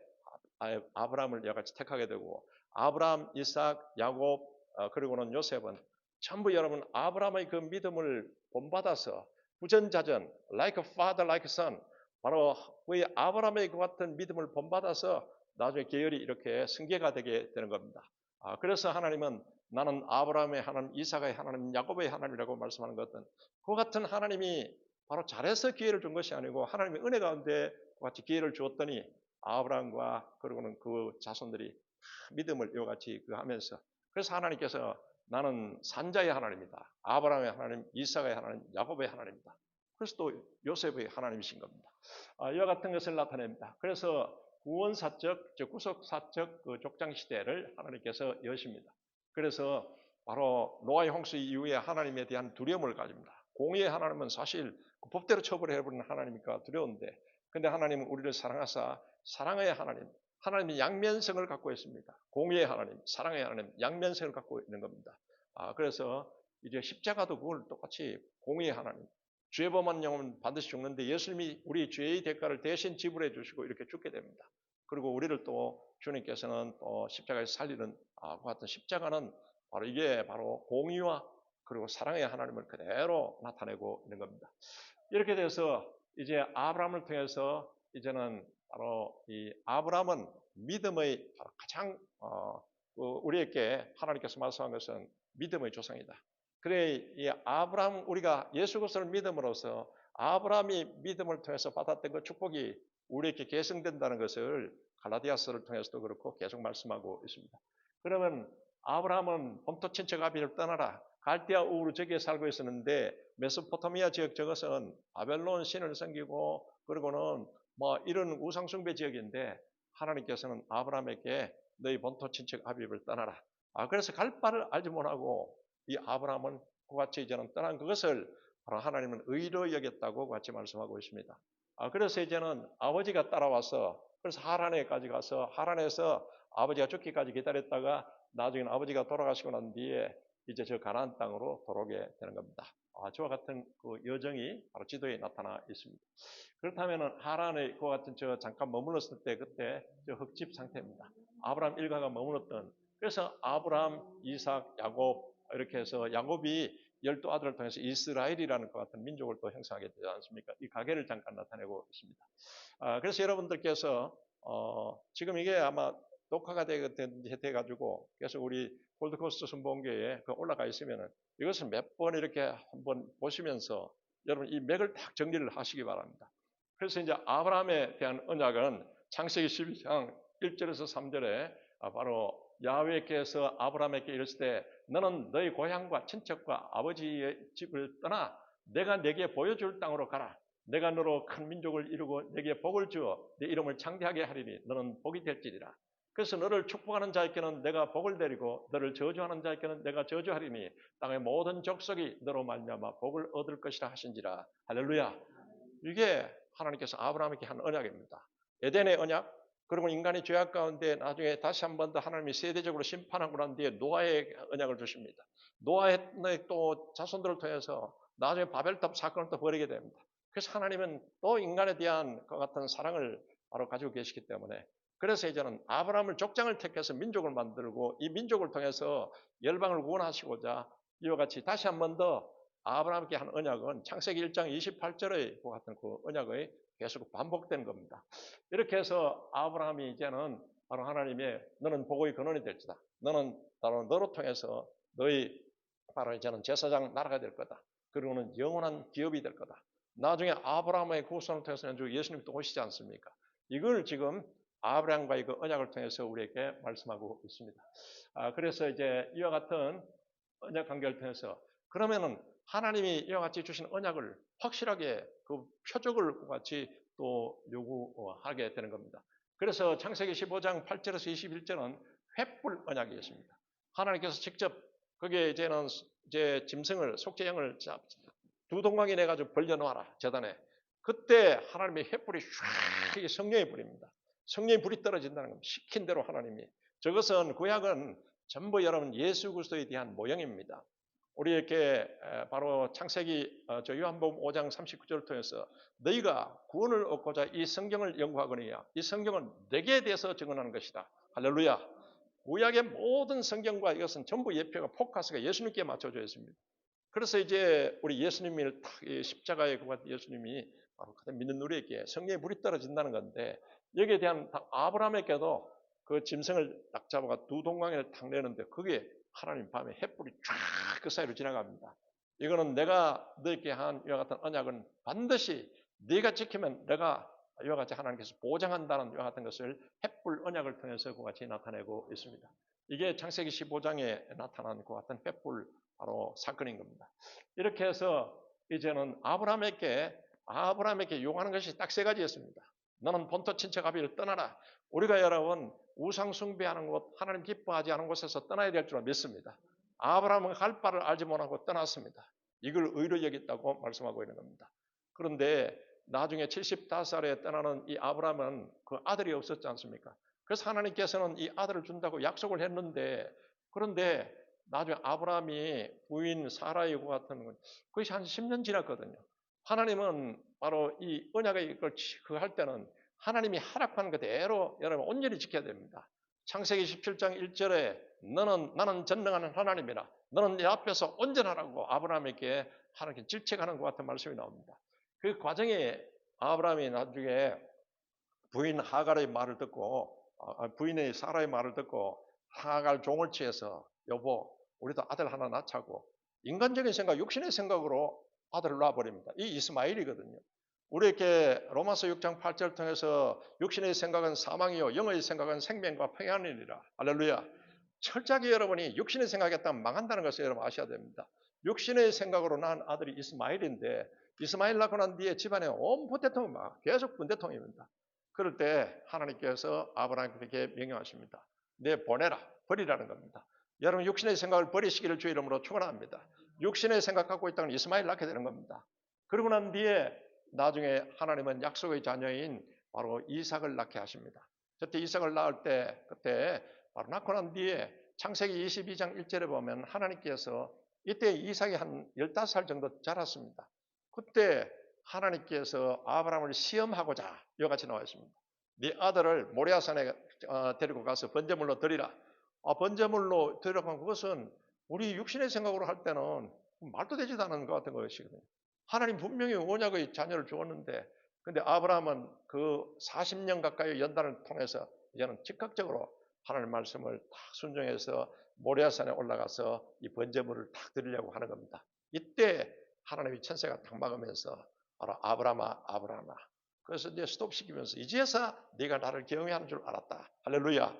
아브라함을 여같이 택하게 되고 아브라함, 이삭, 야곱 그리고는 요셉은 전부 여러분 아브라함의 그 믿음을 본받아서 부전자전 like a father, like a son 바로 그 아브라함의 그 같은 믿음을 본받아서 나중에 계열이 이렇게 승계가 되게 되는 겁니다. 그래서 하나님은 나는 아브라함의 하나님, 이삭의 하나님, 야곱의 하나님이라고 말씀하는 것은 그 같은 하나님이 바로 잘해서 기회를 준 것이 아니고 하나님의 은혜 가운데 같이 기회를 주었더니 아브라함과 그리고는 그 자손들이 믿음을 이와 같이 하면서 그래서 하나님께서 나는 산자의 하나님이다. 아브라함의 하나님, 이삭의 하나님, 야곱의 하나님이다. 그래서 또 요셉의 하나님이신 겁니다. 이와 같은 것을 나타냅니다. 그래서 구원사적, 즉 구속사적 그 족장 시대를 하나님께서 여십니다. 그래서 바로 노아의 홍수 이후에 하나님에 대한 두려움을 가집니다. 공의의 하나님은 사실 법대로 처벌해버리는 하나님이니까 두려운데, 근데 하나님은 우리를 사랑하사 사랑의 하나님, 하나님이 양면성을 갖고 있습니다. 공의의 하나님, 사랑의 하나님, 양면성을 갖고 있는 겁니다. 그래서 이제 십자가도 그걸 똑같이 공의의 하나님, 죄 범한 영은 반드시 죽는데 예수님이 우리 죄의 대가를 대신 지불해 주시고 이렇게 죽게 됩니다. 그리고 우리를 또 주님께서는 또 십자가에서 살리는 그 같은 십자가는 바로 이게 바로 공의와 그리고 사랑의 하나님을 그대로 나타내고 있는 겁니다. 이렇게 돼서 이제 아브라함을 통해서 이제는 바로 이 아브라함은 믿음의 가장 우리에게 하나님께서 말씀한 것은 믿음의 조상이다. 그래 이 아브라함 우리가 예수 그리스도를 믿음으로써 아브라함이 믿음을 통해서 받았던 그 축복이 우리에게 계승된다는 것을 갈라디아서를 통해서도 그렇고 계속 말씀하고 있습니다. 그러면 아브라함은 본토 친척 아비를 떠나라 갈대아 우르 저기에 살고 있었는데 메소포타미아 지역 저것은 바벨론 신을 섬기고 그리고는 뭐 이런 우상숭배 지역인데 하나님께서는 아브라함에게 너희 본토 친척 아비를 떠나라. 그래서 갈 바를 알지 못하고 이 아브라함은 그같이 이제는 떠난 그것을 바로 하나님은 의로 여겼다고 같이 말씀하고 있습니다. 그래서 이제는 아버지가 따라와서 그래서 하란에까지 가서 하란에서 아버지가 죽기까지 기다렸다가 나중에는 아버지가 돌아가시고 난 뒤에 이제 저 가나안 땅으로 돌아오게 되는 겁니다. 저와 같은 그 여정이 바로 지도에 나타나 있습니다. 그렇다면 하란에 그와 같은 저 잠깐 머물렀을 때 그때 저 흙집 상태입니다. 아브라함 일가가 머물렀던 그래서 아브라함, 이삭, 야곱 이렇게 해서 야곱이 12아들을 통해서 이스라엘이라는 것 같은 민족을 또 형성하게 되지 않습니까? 이 가계를 잠깐 나타내고 있습니다. 그래서 여러분들께서 지금 이게 아마 녹화가 돼가지고 계속 우리 골드코스트 순복음교회에 올라가 있으면은 이것을 몇 번 이렇게 한번 보시면서 여러분 이 맥을 딱 정리를 하시기 바랍니다. 그래서 이제 아브라함에 대한 언약은 창세기 12장 1절에서 3절에 바로 야훼께서 아브라함에게 이르실 때 너는 너희 고향과 친척과 아버지의 집을 떠나 내가 네게 보여줄 땅으로 가라. 내가 너로 큰 민족을 이루고 네게 복을 주어 네 이름을 창대하게 하리니 너는 복이 될지니라. 그래서 너를 축복하는 자에게는 내가 복을 내리고 너를 저주하는 자에게는 내가 저주하리니 땅의 모든 족속이 너로 말미암아 복을 얻을 것이라 하신지라. 할렐루야. 이게 하나님께서 아브라함에게 한 언약입니다. 에덴의 언약, 그리고 인간이 죄악 가운데 나중에 다시 한 번 더 하나님이 세대적으로 심판하고 난 뒤에 노아의 언약을 주십니다. 노아의 또 자손들을 통해서 나중에 바벨탑 사건을 또 벌이게 됩니다. 그래서 하나님은 또 인간에 대한 그 같은 사랑을 바로 가지고 계시기 때문에 그래서 이제는 아브라함을 족장을 택해서 민족을 만들고 이 민족을 통해서 열방을 구원하시고자 이와 같이 다시 한 번 더 아브라함께 한 언약은 창세기 1장 28절의 그 같은 그 언약의 계속 반복된 겁니다. 이렇게 해서 아브라함이 이제는 바로 하나님의 너는 복의 근원이 될지다. 너는 바로 너로 통해서 너희 바로 이제는 제사장 나라가 될 거다. 그리고는 영원한 기업이 될 거다. 나중에 아브라함의 구원을 통해서 예수님이 또 오시지 않습니까? 이걸 지금 아브라함과의 그 언약을 통해서 우리에게 말씀하고 있습니다. 그래서 이제 이와 같은 언약 관계를 통해서 그러면은 하나님이 이와 같이 주신 언약을 확실하게 그 표적을 같이 또 요구하게 되는 겁니다. 그래서 창세기 15장 8절에서 21절은 횃불 언약이었습니다. 하나님께서 직접 거기에 이제는 이제 짐승을 속죄양을 두 동강이 내가지고 벌려놓아라 제단에. 그때 하나님의 횃불이 쫙 성령의 불입니다. 성령의 불이 떨어진다는 겁니다. 시킨 대로 하나님이. 저것은 구약은 전부 여러분 예수 그리스도에 대한 모형입니다. 우리에게 바로 창세기 요한복음 5장 39절을 통해서 너희가 구원을 얻고자 이 성경을 연구하거니와 이 성경은 내게 대해서 증언하는 것이다. 할렐루야. 구약의 모든 성경과 이것은 전부 예표가 포커스가 예수님께 맞춰져 있습니다. 그래서 이제 우리 예수님을 딱 십자가에 예수님이 바로 믿는 우리에게 성령의 불이 떨어진다는 건데 여기에 대한 아브라함에게도 그 짐승을 딱 잡아가 두 동강을 탁 내는데 그게 하나님 밤에 햇불이 쫙 그 사이로 지나갑니다. 이거는 내가 너에게 한 이와 같은 언약은 반드시 네가 지키면 내가 이와 같이 하나님께서 보장한다는 이와 같은 것을 횃불 언약을 통해서 그와 같이 나타내고 있습니다. 이게 창세기 15장에 나타난 그 같은 횃불 바로 사건인 겁니다. 이렇게 해서 이제는 아브라함에게 요구하는 것이 딱 세 가지였습니다. 너는 본토 친척 아비를 떠나라. 우리가 여러분 우상 숭배하는 곳, 하나님 기뻐하지 않은 곳에서 떠나야 될 줄 믿습니다. 아브라함은 갈 바를 알지 못하고 떠났습니다. 이걸 의로 여겼다고 말씀하고 있는 겁니다. 그런데 나중에 75살에 떠나는 이 아브라함은 그 아들이 없었지 않습니까? 그래서 하나님께서는 이 아들을 준다고 약속을 했는데, 그런데 나중에 아브라함이 부인 사라이고 같은 건 그것이 한 10년 지났거든요. 하나님은 바로 이 언약의 이걸 할 때는 하나님이 허락하는 그대로 여러분 온전히 지켜야 됩니다. 창세기 17장 1절에 나는 전능하는 하나님이라 너는 내 앞에서 온전하라고 아브라함에게 하나님께 질책하는 것 같은 말씀이 나옵니다. 그 과정에 아브라함이 나중에 부인 하갈의 말을 듣고 부인의 사라의 말을 듣고 하갈 종을 취해서 여보 우리도 아들 하나 낳자고 인간적인 생각, 육신의 생각으로 아들을 낳아버립니다. 이 이스마엘이거든요. 우리에게 로마서 6장 8절 통해서 육신의 생각은 사망이요 영의 생각은 생명과 평안이니라. 할렐루야. 철저하게 여러분이 육신의 생각했다면 망한다는 것을 여러분 아셔야 됩니다. 육신의 생각으로 낳은 아들이 이스마엘인데 이스마엘 낳고 난 뒤에 집안에 온 부대통이 계속 분대통입니다. 그럴 때 하나님께서 아브라함에게 명령하십니다. 내 보내라, 버리라는 겁니다. 여러분 육신의 생각을 버리시기를 주 이름으로 축원합니다. 육신의 생각 갖고 있다면 이스마엘 낳게 되는 겁니다. 그러고 난 뒤에 나중에 하나님은 약속의 자녀인 바로 이삭을 낳게 하십니다. 그때 이삭을 낳을 때 그때 바로 낳고 난 뒤에 창세기 22장 1절에 보면 하나님께서 이때 이삭이 한 15살 정도 자랐습니다. 그때 하나님께서 아브라함을 시험하고자 이와 같이 나와 있습니다. 네 아들을 모리아산에 데리고 가서 번제물로 드리라. 번제물로 드리라고 그것은 우리 육신의 생각으로 할 때는 말도 되지도 않은 것 같은 것이거든요. 하나님 분명히 언약의 자녀를 주었는데 근데 아브라함은 그 40년 가까이 연단을 통해서 이제는 즉각적으로 하나님 말씀을 딱 순종해서 모리아산에 올라가서 이 번제물을 딱 드리려고 하는 겁니다. 이때 하나님의 천사가 딱 막으면서 바로 아브라함아. 그래서 이제 스톱시키면서 이제서 네가 나를 경외하는 줄 알았다. 할렐루야.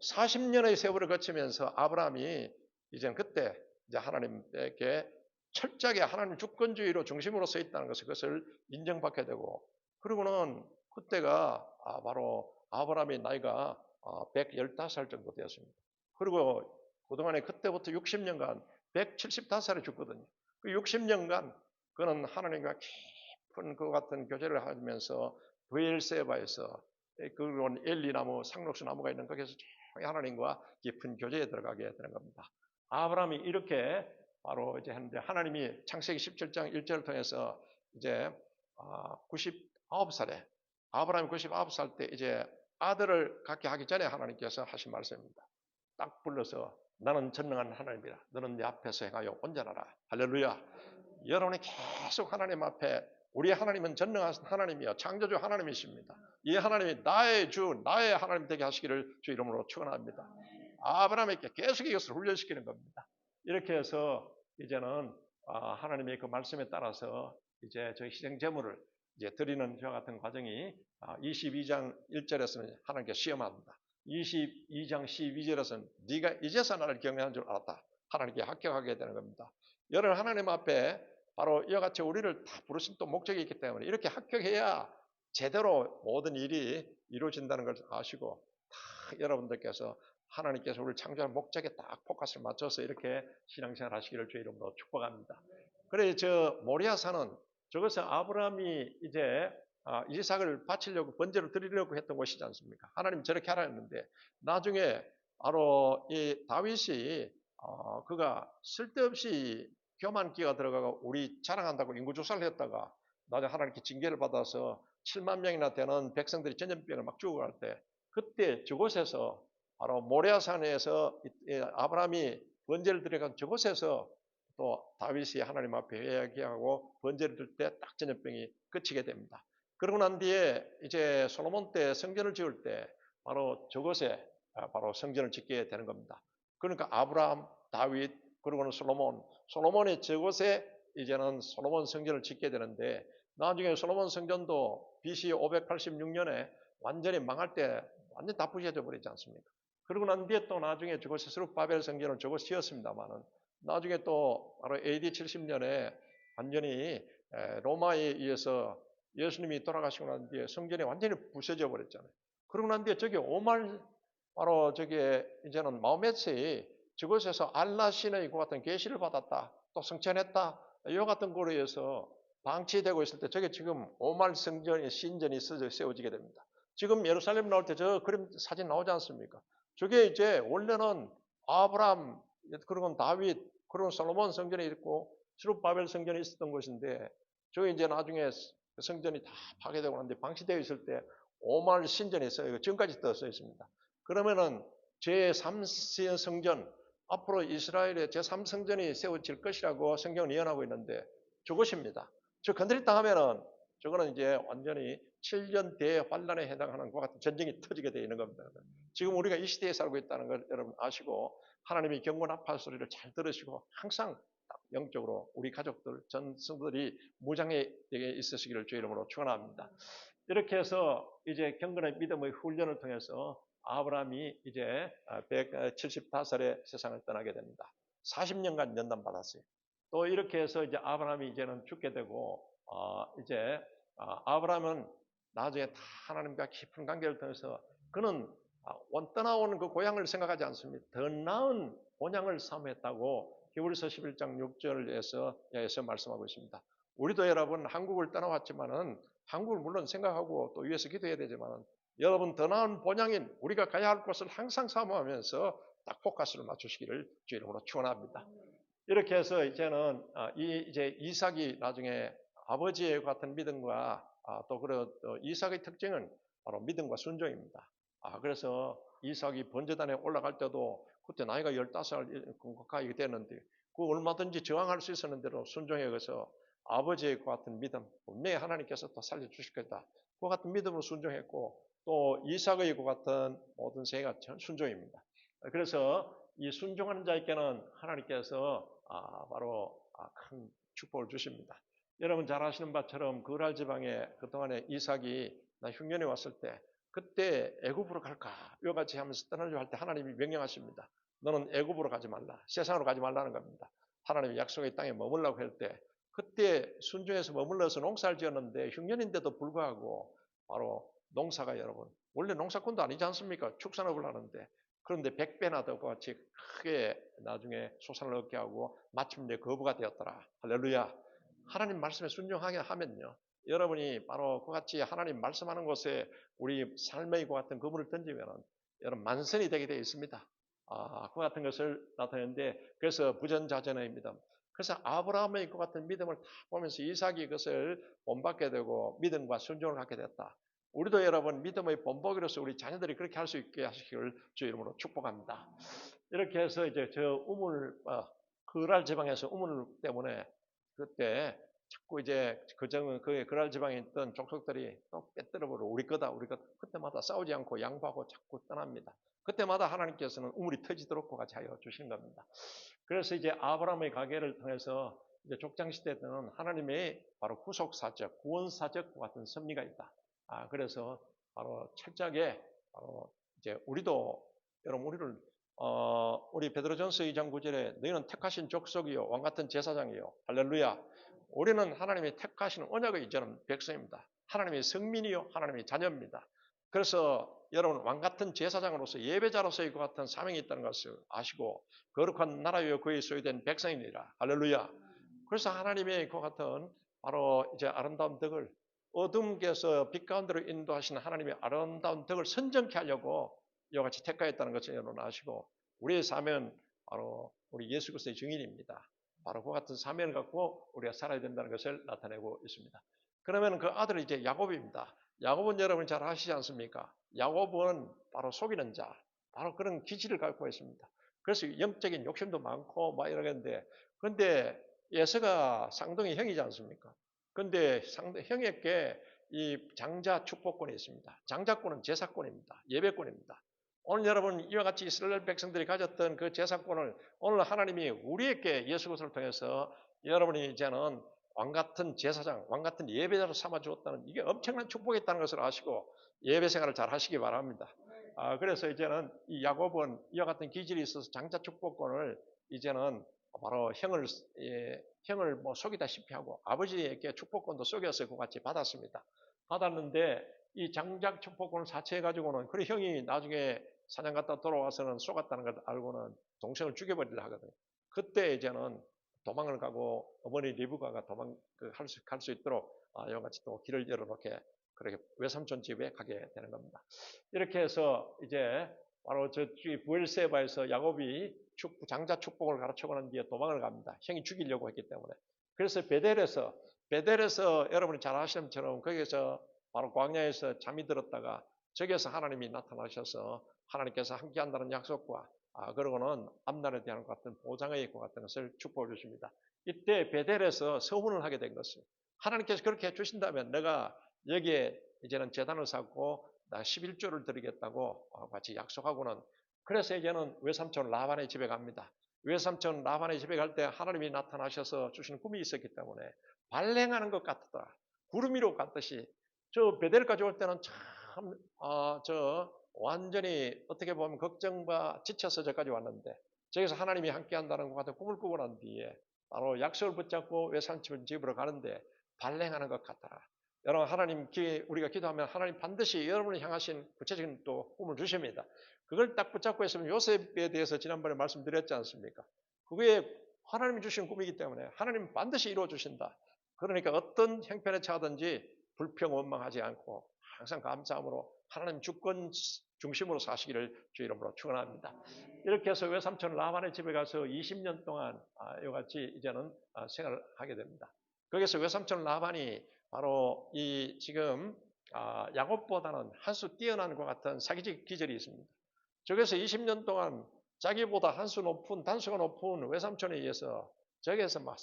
40년의 세월을 거치면서 아브라함이 이제는 그때 이제 하나님께 철저하게 하나님 주권주의로 중심으로 서 있다는 것을 그것을 인정받게 되고 그리고는 그때가 바로 아브라함의 나이가 115살 정도 되었습니다. 그리고 그동안에 그때부터 60년간 175살에 죽거든요. 그 60년간 그는 하나님과 깊은 그 같은 교제를 하면서 브엘세바에서 그런 엘리나무, 상록수 나무가 있는 거기서 하나님과 깊은 교제에 들어가게 되는 겁니다. 아브라함이 이렇게 바로 이제 했는데 하나님이 창세기 17장 1절을 통해서 이제 99살에 아브라함이 99살 때 이제 아들을 갖게 하기 전에 하나님께서 하신 말씀입니다. 딱 불러서 나는 전능한 하나님이라 너는 내 앞에서 행하여 온전하라. 할렐루야. 여러분이 계속 하나님 앞에 우리 하나님은 전능한 하나님이요 창조주 하나님이십니다. 이 하나님이 나의 주 나의 하나님 되게 하시기를 주 이름으로 축원합니다. 아브라함에게 계속 이것을 훈련시키는 겁니다. 이렇게 해서 이제는 하나님의 그 말씀에 따라서 이제 저 희생 제물을 이제 드리는 저와 같은 과정이 22장 1절에서는 하나님께 시험합니다. 22장 12절에서는 네가 이제서 나를 경외하는 줄 알았다. 하나님께 합격하게 되는 겁니다. 여러분 하나님 앞에 바로 이와 같이 우리를 다 부르신 또 목적이 있기 때문에 이렇게 합격해야 제대로 모든 일이 이루어진다는 걸 아시고 다 여러분들께서 하나님께서 우리를 창조한 목적에 딱 포커스를 맞춰서 이렇게 신앙생활 하시기를 주의 이름으로 축복합니다. 그래 저 모리아산은 저것은 아브라함이 이제 이삭을 바치려고 번제를 드리려고 했던 곳이지 않습니까? 하나님 저렇게 하라 했는데 나중에 바로 이 다윗이 그가 쓸데없이 교만기가 들어가고 우리 자랑한다고 인구조사를 했다가 나중에 하나님께 징계를 받아서 7만 명이나 되는 백성들이 전염병을 막 죽어갈 때 그때 저곳에서 바로 모레아산에서 아브라함이 번제를 드려간 저곳에서 또 다윗이 하나님 앞에 회개하고 번제를 들 때 딱 전염병이 그치게 됩니다. 그러고 난 뒤에 이제 솔로몬 때 성전을 지을 때 바로 저곳에 바로 성전을 짓게 되는 겁니다. 그러니까 아브라함, 다윗, 그리고는 솔로몬이 저곳에 이제는 솔로몬 성전을 짓게 되는데 나중에 솔로몬 성전도 BC 586년에 완전히 망할 때 완전 다 부셔져 버리지 않습니까? 그러고 난 뒤에 또 나중에 저곳에 스룹바벨 성전을 저곳 지었습니다만은 나중에 또 바로 AD 70년에 완전히 로마에 의해서 예수님이 돌아가시고 난 뒤에 성전이 완전히 부서져 버렸잖아요. 그러고 난 뒤에 저기 오말 바로 저기 이제는 마호메트의 저곳에서 알라 신의 그 같은 계시를 받았다. 또 성천했다. 이 같은 거로 해서 방치되고 있을 때 저게 지금 오말 성전의 신전이 세워지게 됩니다. 지금 예루살렘 나올 때 저 그림 사진 나오지 않습니까? 저게 이제 원래는 아브라함, 그리고 다윗, 그리고 솔로몬 성전이 있고 스룹바벨 성전이 있었던 곳인데 저게 이제 나중에 성전이 다 파괴되고 난뒤 방치되어 있을 때 오말 신전이 있어요. 지금까지 떠서 있습니다. 그러면은 제3성전, 앞으로 이스라엘의 제3성전이 세워질 것이라고 성경은 예언하고 있는데 저것입니다. 저 건드렸다 하면은 저거는 이제 완전히 7년 대환란에 해당하는 것 같은 전쟁이 터지게 되어 있는 겁니다. 지금 우리가 이 시대에 살고 있다는 걸 여러분 아시고 하나님이 경고 나팔 소리를 잘 들으시고 항상 영적으로 우리 가족들, 전 성도들이 무장에 있으시기를 주의 이름으로 축원합니다. 이렇게 해서 이제 경건의 믿음의 훈련을 통해서 아브라함이 이제 175살에 세상을 떠나게 됩니다. 40년간 연단받았어요. 또 이렇게 해서 이제 아브라함이 이제는 죽게 되고, 이제 아브라함은 나중에 다 하나님과 깊은 관계를 통해서 그는 떠나오는 그 고향을 생각하지 않습니다. 더 나은 본향을 삼했다고 히브리서 11장 6절에서 말씀하고 있습니다. 우리도 여러분 한국을 떠나왔지만은 한국을 물론 생각하고 또 위해서 기도해야 되지만은 여러분 더 나은 본향인 우리가 가야 할 곳을 항상 사모하면서 딱 포커스를 맞추시기를 주의 이름으로 축원합니다. 이렇게 해서 이제는 이제 이삭이 나중에 아버지의 같은 믿음과 또 그런 이삭의 특징은 바로 믿음과 순종입니다. 그래서 이삭이 번제단에 올라갈 때도 그때 나이가 15살 가까이 됐는데 그 얼마든지 저항할 수 있었는데도 순종해 가서 아버지의 그 같은 믿음, 분명히 하나님께서 또 살려주실 거다. 그 같은 믿음으로 순종했고 또 이삭의 그 같은 모든 생애가 순종입니다. 그래서 이 순종하는 자에게는 하나님께서 바로 큰 축복을 주십니다. 여러분 잘 아시는 바처럼 그랄 지방에 그동안에 이삭이 흉년에 왔을 때 그때 애굽으로 갈까 이와 같이 하면서 떠나려 할 때 하나님이 명령하십니다. 너는 애굽으로 가지 말라. 세상으로 가지 말라는 겁니다. 하나님이 약속의 땅에 머물라고 할 때 그때 순종해서 머물러서 농사를 지었는데 흉년인데도 불구하고 바로 농사가 여러분 원래 농사꾼도 아니지 않습니까? 축산업을 하는데 그런데 100배나 더 같이 크게 나중에 소산을 얻게 하고 마침내 거부가 되었더라. 할렐루야. 하나님 말씀에 순종하게 하면요. 여러분이 바로 그같이 하나님 말씀하는 곳에 우리 삶의 그 같은 그물을 던지면 여러분 만선이 되게 되어 있습니다. 그 같은 것을 나타내는데 그래서 부전자전의 믿음. 그래서 아브라함의 그 같은 믿음을 다 보면서 이삭이 그것을 본받게 되고 믿음과 순종을 갖게 됐다. 우리도 여러분 믿음의 본보기로서 우리 자녀들이 그렇게 할 수 있게 하시기를 주의 이름으로 축복합니다. 이렇게 해서 이제 저 우물, 그랄 지방에서 우물 때문에 그때 자꾸 이제 그 그랄 지방에 있던 족속들이 또 빼뜨려버려 우리 거다 우리 거다 그때마다 싸우지 않고 양보하고 자꾸 떠납니다. 그때마다 하나님께서는 우물이 터지도록 같이 하여 주시는 겁니다. 그래서 이제 아브라함의 가계를 통해서 이제 족장 시대 때는 하나님의 바로 구속사적, 구원사적 같은 섭리가 있다. 그래서 바로 철저하게 바로 이제 우리도 여러분 우리를 우리 베드로전서 2장 9절에 너희는 택하신 족속이요 왕 같은 제사장이요 할렐루야. 우리는 하나님이 택하시는 언약의 이제는 백성입니다. 하나님의 성민이요 하나님의 자녀입니다. 그래서 여러분 왕 같은 제사장으로서 예배자로서의 그 같은 사명이 있다는 것을 아시고 거룩한 나라요 그의 소유된 백성이니라 할렐루야. 그래서 하나님의 그 같은 바로 이제 아름다운 덕을 어둠에서 빛 가운데로 인도하시는 하나님의 아름다운 덕을 선정케 하려고 이와 같이 택하였다는 것을 여러분 아시고 우리의 사명은 바로 우리 예수 그리스도의 증인입니다. 바로 그 같은 사명을 갖고 우리가 살아야 된다는 것을 나타내고 있습니다. 그러면 그 아들은 이제 야곱입니다. 야곱은 여러분 잘 아시지 않습니까? 야곱은 바로 속이는 자, 바로 그런 기질을 갖고 있습니다. 그래서 영적인 욕심도 많고 막 이러는데 그런데 예서가 쌍둥이 형이지 않습니까? 그런데 형에게 이 장자 축복권이 있습니다. 장자권은 제사권입니다. 예배권입니다. 오늘 여러분 이와 같이 이스라엘 백성들이 가졌던 그 제사권을 오늘 하나님이 우리에게 예수 그리스도를 통해서 여러분이 이제는 왕 같은 제사장, 왕 같은 예배자로 삼아 주었다는 이게 엄청난 축복이 있다는 것을 아시고 예배 생활을 잘 하시기 바랍니다. 그래서 이제는 이 야곱은 이와 같은 기질이 있어서 장자 축복권을 이제는 바로 형을 뭐 속이다시피 하고 아버지에게 축복권도 속여서 그 같이 받았습니다. 받았는데 이 장작 축복권을 사채해가지고는 그래 형이 나중에 사냥 갔다 돌아와서는 속았다는 걸 알고는 동생을 죽여버리려 하거든요. 그때 이제는 도망을 가고 어머니 리브가가 갈 수 있도록 이와 같이 또 길을 열어놓게 그렇게 외삼촌 집에 가게 되는 겁니다. 이렇게 해서 이제 바로 저쪽 부엘세바에서 야곱이 장자 축복을 가르치고 난 뒤에 도망을 갑니다. 형이 죽이려고 했기 때문에. 그래서 베델에서 여러분이 잘 아시는 것처럼 거기에서 바로 광야에서 잠이 들었다가 저기에서 하나님이 나타나셔서 하나님께서 함께한다는 약속과 그러고는 앞날에 대한 것 같은 보장의 있고 같은 것을 축복해 주십니다. 이때 베델에서 서문을 하게 된 것입니다. 하나님께서 그렇게 해주신다면 내가 여기에 이제는 제단을 쌓고 나 11조를 드리겠다고 같이 약속하고는 그래서 이제는 외삼촌 라반의 집에 갑니다. 외삼촌 라반의 집에 갈 때 하나님이 나타나셔서 주시는 꿈이 있었기 때문에 발행하는 것 같더라. 구름 위로 갔듯이 저 베델까지 올 때는 참 완전히 어떻게 보면 걱정과 지쳐서 저까지 왔는데 저기서 하나님이 함께 한다는 것 같은 꿈을 꾸고 난 뒤에 바로 약속을 붙잡고 외삼촌 집으로 가는데 발행하는 것 같더라. 여러분 하나님 우리가 기도하면 하나님 반드시 여러분을 향하신 구체적인 또 꿈을 주십니다. 그걸 딱 붙잡고 있으면 요셉에 대해서 지난번에 말씀드렸지 않습니까? 그게 하나님이 주신 꿈이기 때문에 하나님 반드시 이루어 주신다. 그러니까 어떤 형편에 처하든지 불평 원망하지 않고 항상 감사함으로 하나님 주권 중심으로 사시기를 주 이름으로 축원합니다. 이렇게 해서 외삼촌 라반의 집에 가서 20년 동안 이와 같이 이제는 생활을 하게 됩니다. 거기서 외삼촌 라반이 바로 이 지금 야곱보다는 한 수 뛰어난 것 같은 사기적 기질이 있습니다. 저기서 20년 동안 자기보다 한 수 높은 단수가 높은 외삼촌에 의해서 저기에서 막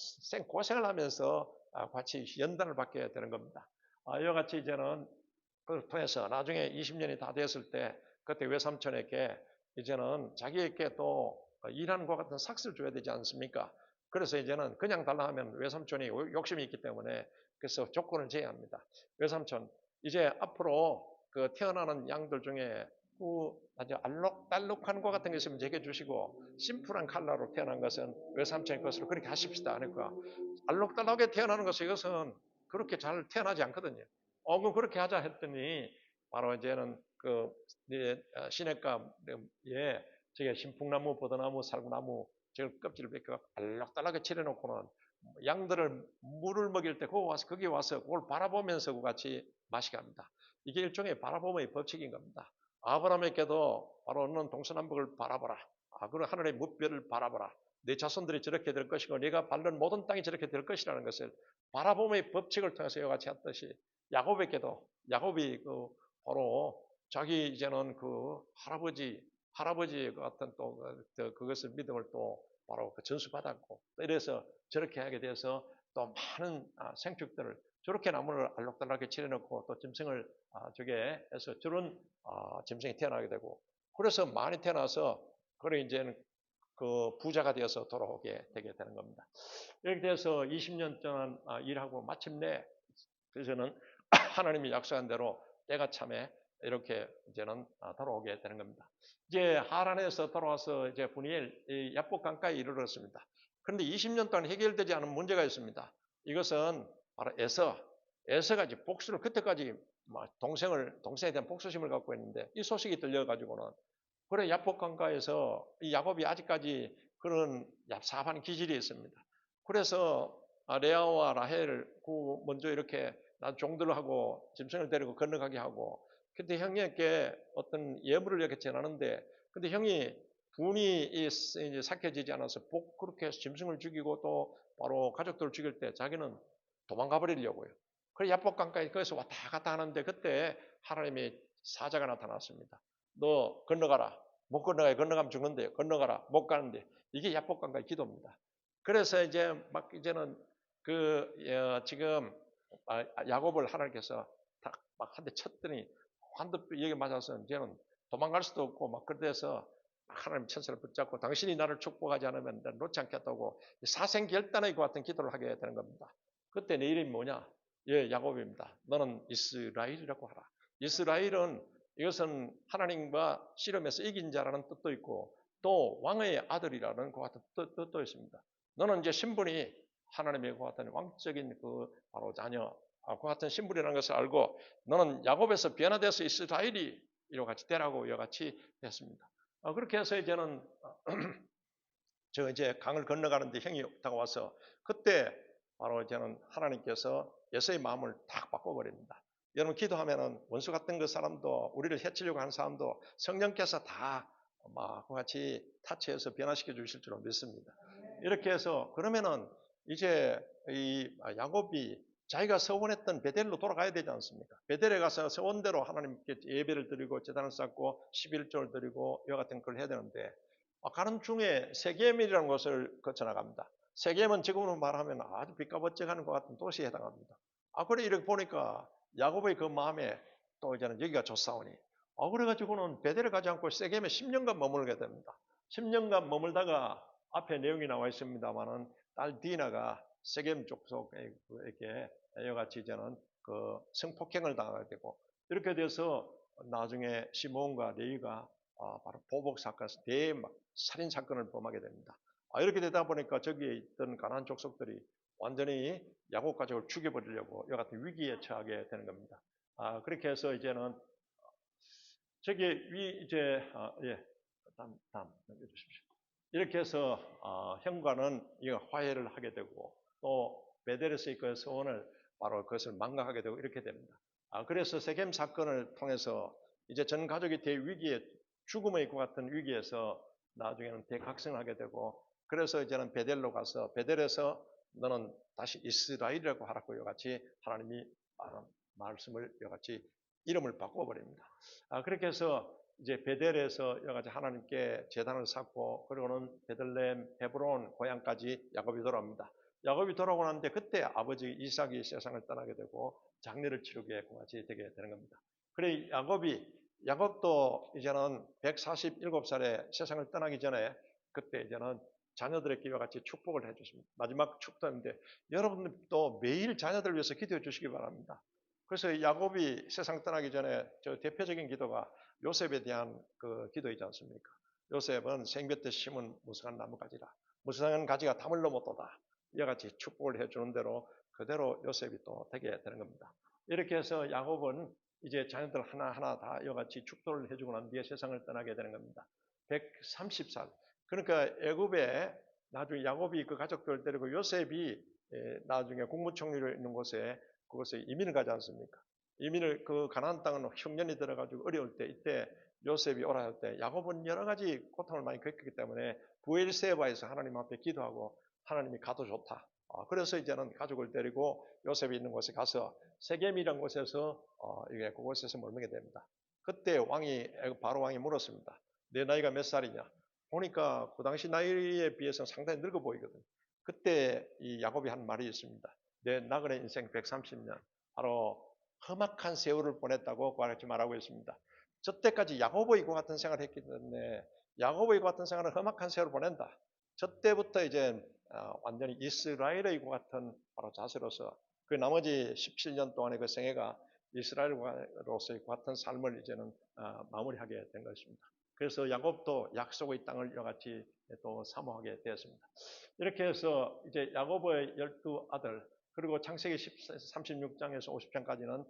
고생을 하면서 같이 연단을 받게 되는 겁니다. 이와 같이 이제는 그걸 통해서 나중에 20년이 다 됐을 때 그때 외삼촌에게 이제는 자기에게 또 일하는 것 같은 삭스를 줘야 되지 않습니까? 그래서 이제는 그냥 달라 하면 외삼촌이 욕심이 있기 때문에 그래서 조건을 제외합니다. 외삼촌 이제 앞으로 그 태어나는 양들 중에 아주 알록달록한 것 같은 게 있으면 제게 주시고 심플한 컬러로 태어난 것은 외삼촌의 것으로 그렇게 하십시다 하니까 알록달록하게 태어나는 것은 이것은 그렇게 잘 태어나지 않거든요. 그럼 그렇게 하자 했더니 바로 이제는 그 시냇가에 저게 신풍나무, 버드나무, 살구나무 저걸 껍질을 벗겨 알록달록하게 칠해놓고는 양들을 물을 먹일 때 거기 와서 그걸 바라보면서 같이 마시게 합니다. 이게 일종의 바라봄의 법칙인 겁니다. 아브라함에게도 바로 너는 동서남북을 바라보라. 그런 하늘의 무별을 바라보라. 내 자손들이 저렇게 될 것이고 네가 밟는 모든 땅이 저렇게 될 것이라는 것을 바라봄의 법칙을 통해서 이와 같이 했듯이 야곱에게도 야곱이 바로 자기 이제는 할아버지 같은 또 그것을 믿음을 또 바로 전수받았고 이래서 저렇게 하게 돼서 또 많은 생축들을 저렇게 나무를 알록달록하게 칠해놓고 또 짐승을 저게 해서 저런 짐승이 태어나게 되고 그래서 많이 태어나서 그래 이제는 그 부자가 되어서 돌아오게 되게 되는 겁니다. 이렇게 돼서 20년 동안 일하고 마침내 그래서는 하나님이 약속한 대로 때가 참에 이렇게 이제는 돌아오게 되는 겁니다. 이제 하란에서 돌아와서 이제 분이엘 야복 강가에 이르렀습니다. 그런데 20년 동안 해결되지 않은 문제가 있습니다. 이것은 바로 에서가 이제 복수를 그때까지 동생에 대한 복수심을 갖고 있는데 이 소식이 들려가지고는 그래 야복 강가에서 이 야곱이 아직까지 그런 얍삽한 기질이 있습니다. 그래서 레아와 라헬을 먼저 이렇게 종들을 하고 짐승을 데리고 건너가게 하고 근데 형님께 어떤 예물을 이렇게 전하는데 근데 형이 분이 이제 삭혀지지 않아서 그렇게 해서 짐승을 죽이고 또 바로 가족들을 죽일 때 자기는 도망가 버리려고요. 그래서 야복강가에 거기서 왔다 갔다 하는데 그때 하나님의 사자가 나타났습니다. 너 건너가라. 못 건너가요. 건너가면 죽는데 건너가라. 못 가는데 이게 야복강가의 기도입니다. 그래서 이제 막 이제는 지금 야곱을 하나님께서 막 한 대 쳤더니 한두 여기 맞아서 이제는 도망갈 수도 없고 막 그래서 하나님 천사를 붙잡고 당신이 나를 축복하지 않으면 나를 놓지 않겠다고 사생결단의 그 같은 기도를 하게 되는 겁니다. 그때 내 이름이 뭐냐? 예, 야곱입니다. 너는 이스라엘이라고 하라. 이스라엘은 이것은 하나님과 씨름해서 이긴 자라는 뜻도 있고 또 왕의 아들이라는 그 같은 뜻도 있습니다. 너는 이제 신분이 하나님의 그 같은 왕적인 그 바로 자녀, 그 같은 신분이라는 것을 알고 너는 야곱에서 변화돼서 이스라엘이 이와 같이 되라고 이와 같이 했습니다. 그렇게 해서 이제는 저 이제 강을 건너가는데 형이 다가와서 그때 바로 이제는 하나님께서 예수의 마음을 탁 바꿔버립니다. 여러분 기도하면은 원수 같은 그 사람도 우리를 해치려고 하는 사람도 성령께서 다 막 같이 타치해서 변화시켜 주실 줄 믿습니다. 이렇게 해서 그러면은 이제 이 야곱이 자기가 서원했던 베델로 돌아가야 되지 않습니까? 베델에 가서 서원대로 하나님께 예배를 드리고 제단을 쌓고 11조를 드리고 이와 같은 걸 해야 되는데 가는 중에 세겜이라는 곳을 거쳐 나갑니다. 세겜은 지금으로 말하면 아주 빚가벗겨가는 것 같은 도시에 해당합니다. 그래 이렇게 보니까 야곱의 그 마음에 또 이제는 여기가 좋사오니 그래가지고는 베델에 가지 않고 세겜에 10년간 머물게 됩니다. 10년간 머물다가 앞에 내용이 나와 있습니다만은 딸 디나가 세겜 족속에게 이같이 이제는 그 성폭행을 당하게 되고 이렇게 돼서 나중에 시몬과 레위가 바로 보복 사건, 살인 사건을 범하게 됩니다. 이렇게 되다 보니까 저기에 있던 가나안 족속들이 완전히 야곱 가족을 죽여버리려고 이와 같은 위기에 처하게 되는 겁니다. 그렇게 해서 이제는 저기 이제 예, 다음 넘겨주십시오. 이렇게 해서 형과는 이거 화해를 하게 되고 또 베델에서의 그 소원을 바로 그것을 망각하게 되고 이렇게 됩니다. 그래서 세겜 사건을 통해서 이제 전 가족이 대위기에 죽음의 것 같은 위기에서 나중에는 대각성하게 되고 그래서 이제는 베델로 가서 베델에서 너는 다시 이스라엘이라고 하라고 이같이 하나님이 말씀을 이같이 이름을 바꿔버립니다. 그렇게 해서 이제 베델에서 여러 가지 하나님께 제단을 쌓고 그리고는 베들레헴, 헤브론 고향까지 야곱이 돌아옵니다. 야곱이 돌아오고 나는데 그때 아버지 이삭이 세상을 떠나게 되고 장례를 치르게 같이 되게 되는 겁니다. 그래 야곱도 이제는 147살에 세상을 떠나기 전에 그때 이제는 자녀들에게 이와 같이 축복을 해주십니다. 마지막 축도인데 여러분들도 매일 자녀들을 위해서 기도해 주시기 바랍니다. 그래서 야곱이 세상 떠나기 전에 저 대표적인 기도가 요셉에 대한 그 기도이지 않습니까? 요셉은 생볕에 심은 무성한 나무가지라. 무성한 가지가 담을 넘어도다. 이와 같이 축복을 해주는 대로 그대로 요셉이 또 되게 되는 겁니다. 이렇게 해서 야곱은 이제 자녀들 하나하나 다 이와 같이 축도를 해주고 난 뒤에 세상을 떠나게 되는 겁니다. 130살. 그러니까 애굽에 나중에 야곱이 그 가족들을 데리고 요셉이 나중에 국무총리로 있는 곳에 그곳에 이민을 가지 않습니까? 이민을 그 가나안 땅은 흉년이 들어가지고 어려울 때 이때 요셉이 오라 할 때 야곱은 여러 가지 고통을 많이 겪었기 때문에 부엘세바에서 하나님 앞에 기도하고 하나님이 가도 좋다. 그래서 이제는 가족을 데리고 요셉이 있는 곳에 가서 세겜이라는 곳에서 이게 그곳에서 머물게 됩니다. 그때 바로 왕이 물었습니다. 내 나이가 몇 살이냐? 보니까 그 당시 나이에 비해서 상당히 늙어 보이거든. 그때 이 야곱이 한 말이 있습니다. 내 나그네 인생 130년 바로 험악한 세월을 보냈다고 그렇게 말하고 있습니다. 저 때까지 야곱의 그 같은 생활을 했기 때문에 야곱의 그 같은 생활은 험악한 세월을 보낸다. 저 때부터 이제 완전히 이스라엘의 그 같은 바로 자세로서 그 나머지 17년 동안의 그 생애가 이스라엘로서의 그 같은 삶을 이제는 마무리하게 된 것입니다. 그래서 야곱도 약속의 땅을 이같이 또 사모하게 되었습니다. 이렇게 해서 이제 야곱의 12아들 그리고 창세기 36장에서 50장까지는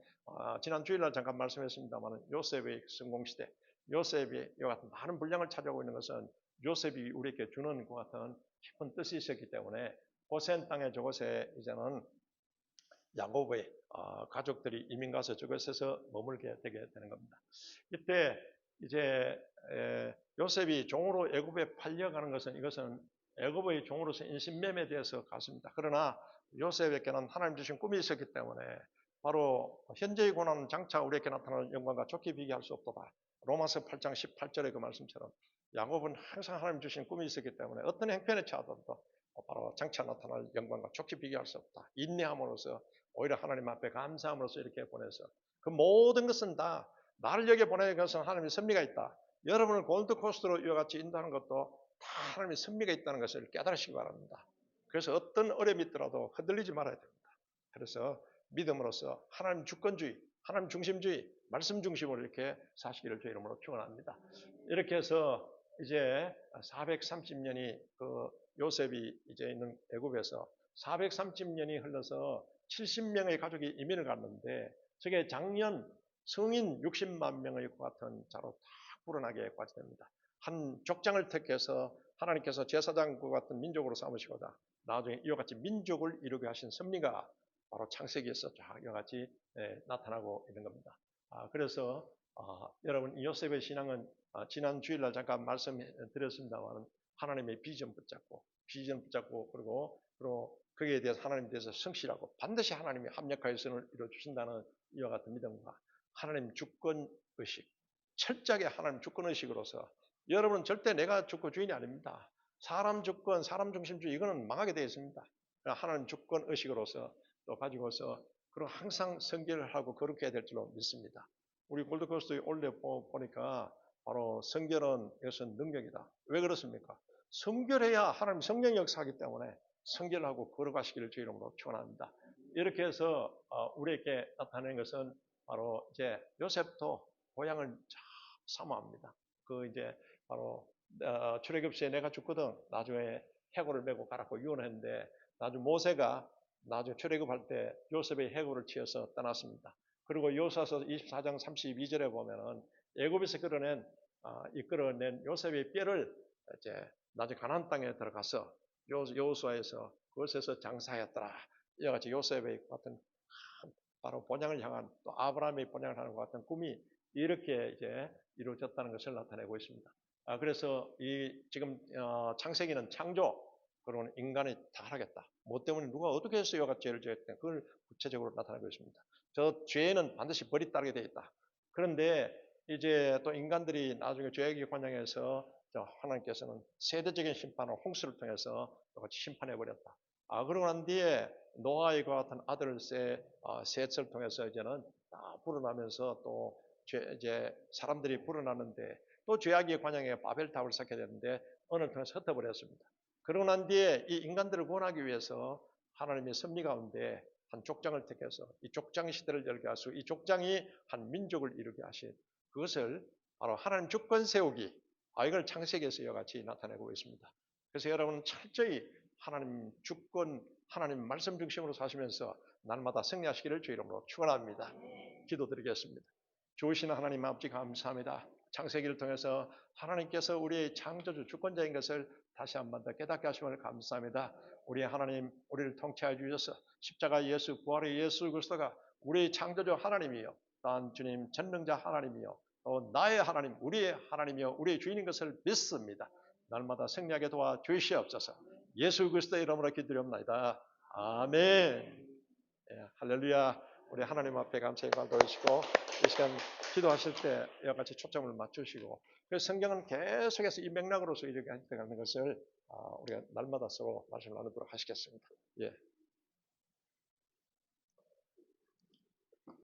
지난 주일날 잠깐 말씀했습니다만 요셉의 성공시대 요셉이 이와 같은 많은 분량을 차지하고 있는 것은 요셉이 우리에게 주는 그 같은 깊은 뜻이 있었기 때문에 고센 땅의 저곳에 이제는 야곱의 가족들이 이민 가서 저곳에서 머물게 되게 되는 겁니다. 이때 이제 요셉이 종으로 애굽에 팔려가는 것은 이것은 애굽의 종으로서 인신매매에 대해서 갔습니다. 그러나 요셉에게는 하나님 주신 꿈이 있었기 때문에 바로 현재의 고난은 장차 우리에게 나타나는 영광과 좋게 비교할 수 없도다. 로마서 8장 18절의 그 말씀처럼 야곱은 항상 하나님 주신 꿈이 있었기 때문에 어떤 형편에 처하더라도 바로 장차 나타날 영광과 좋게 비교할 수 없다. 인내함으로써 오히려 하나님 앞에 감사함으로써 이렇게 보내서 그 모든 것은 다 나를 여기 보내는 것은 하나님의 섭리가 있다. 여러분을 골드코스트로 이와 같이 인도하는 것도 다 하나님의 섭리가 있다는 것을 깨달으시기 바랍니다. 그래서 어떤 어려움이 있더라도 흔들리지 말아야 됩니다. 그래서 믿음으로써 하나님 주권주의, 하나님 중심주의, 말씀 중심으로 이렇게 사시기를 주의 이름으로 축원합니다. 이렇게 해서 이제 430년이 그 요셉이 이제 있는 애굽에서 430년이 흘러서 70명의 가족이 이민을 갔는데 저게 작년 성인 60만 명의 같은 자로 다 불어나게 됩니다. 한 족장을 택해서 하나님께서 제사장과 같은 민족으로 삼으시고자 나중에 이와 같이 민족을 이루게 하신 섭리가 바로 창세기에서 이와 같이 나타나고 있는 겁니다. 그래서 여러분 이 요셉의 신앙은 지난 주일날 잠깐 말씀드렸습니다만 하나님의 비전 붙잡고 그리고 거기에 대해서 하나님에 대해서 성실하고 반드시 하나님이 합력하여 선을 이루어주신다는 이와 같은 믿음과 하나님 주권의식, 철저하게 하나님 주권의식으로서 여러분은 절대 내가 주권 주인이 아닙니다. 사람 주권, 사람 중심주의 이거는 망하게 되어 있습니다. 하나님 주권의식으로서 또 가지고서 그리고 항상 성결을 하고 거룩해야 될 줄로 믿습니다. 우리 골드코스트 올려 보니까 바로 성결은 이것은 능력이다. 왜 그렇습니까? 성결해야 하나님 성령 역사하기 때문에 성결하고 거룩하시기를 주의 이름으로 축원합니다. 이렇게 해서 우리에게 나타내는 것은 바로 이제 요셉도 고향을 참 사모합니다. 그 이제 바로 출애굽시에 내가 죽거든 나중에 해골을 메고 가라고 유언했는데 나중 모세가 나중에 출애굽할 때 요셉의 해골을 치어서 떠났습니다. 그리고 요사서 24장 32절에 보면은 애굽에서 끌어낸 요셉의 뼈를 이제 나중에 가나안 땅에 들어가서 여호수아에서 그곳에서 장사했더라. 이와 같이 요셉의 같은 바로 본향을 향한 또 아브라함의 본향을 하는 것 같은 꿈이 이렇게 이제 이루어졌다는 것을 나타내고 있습니다. 그래서 이 지금 창세기는 창조 그리고 인간이 타락했다. 뭐 때문에 누가 어떻게 해서 이와 같이 죄를 지었다. 그걸 구체적으로 나타내고 있습니다. 저 죄는 반드시 벌이 따르게 되어 있다. 그런데 이제 또 인간들이 나중에 죄악의 관영에서 하나님께서는 세대적인 심판을 홍수를 통해서 똑같이 심판해 버렸다. 그러고 난 뒤에 노아의 같은 아들 셋을 통해서 이제는 다 불어나면서 또 이제 사람들이 불어나는데 또 죄악의 관영에 바벨탑을 쌓게 되는데 언어를 통해서 흩어버렸습니다. 그러고 난 뒤에 이 인간들을 구원하기 위해서 하나님의 섭리 가운데 한 족장을 택해서 이 족장 시대를 열게 하시고 이 족장이 한 민족을 이루게 하신 그것을 바로 하나님 주권 세우기 이걸 창세기에서 이와 같이 나타내고 있습니다. 그래서 여러분은 철저히 하나님 주권 하나님 말씀 중심으로 사시면서 날마다 승리하시기를 주의 이름으로 축원합니다. 기도드리겠습니다. 좋으신 하나님 아버지 감사합니다. 창세기를 통해서 하나님께서 우리의 창조주 주권자인 것을 다시 한 번 더 깨닫게 하심을 감사합니다. 우리 하나님 우리를 통치하여 주셔서 십자가 예수 부활의 예수 그리스도가 우리의 창조주 하나님이요 또한 주님 전능자 하나님이요 또 나의 하나님 우리의 하나님이요 우리의 주인인 것을 믿습니다. 날마다 승리하게 도와 주시옵소서. 예수 그리스도의 이름으로 기도드립니다. 아멘. 할렐루야. 우리 하나님 앞에 감사의 말 돌리시고 이 시간 기도하실 때 이와 같이 초점을 맞추시고 그래서 성경은 계속해서 이 맥락으로서 이렇게 가는 것을 우리가 날마다 서로 말씀을 나누도록 하시겠습니다. 예.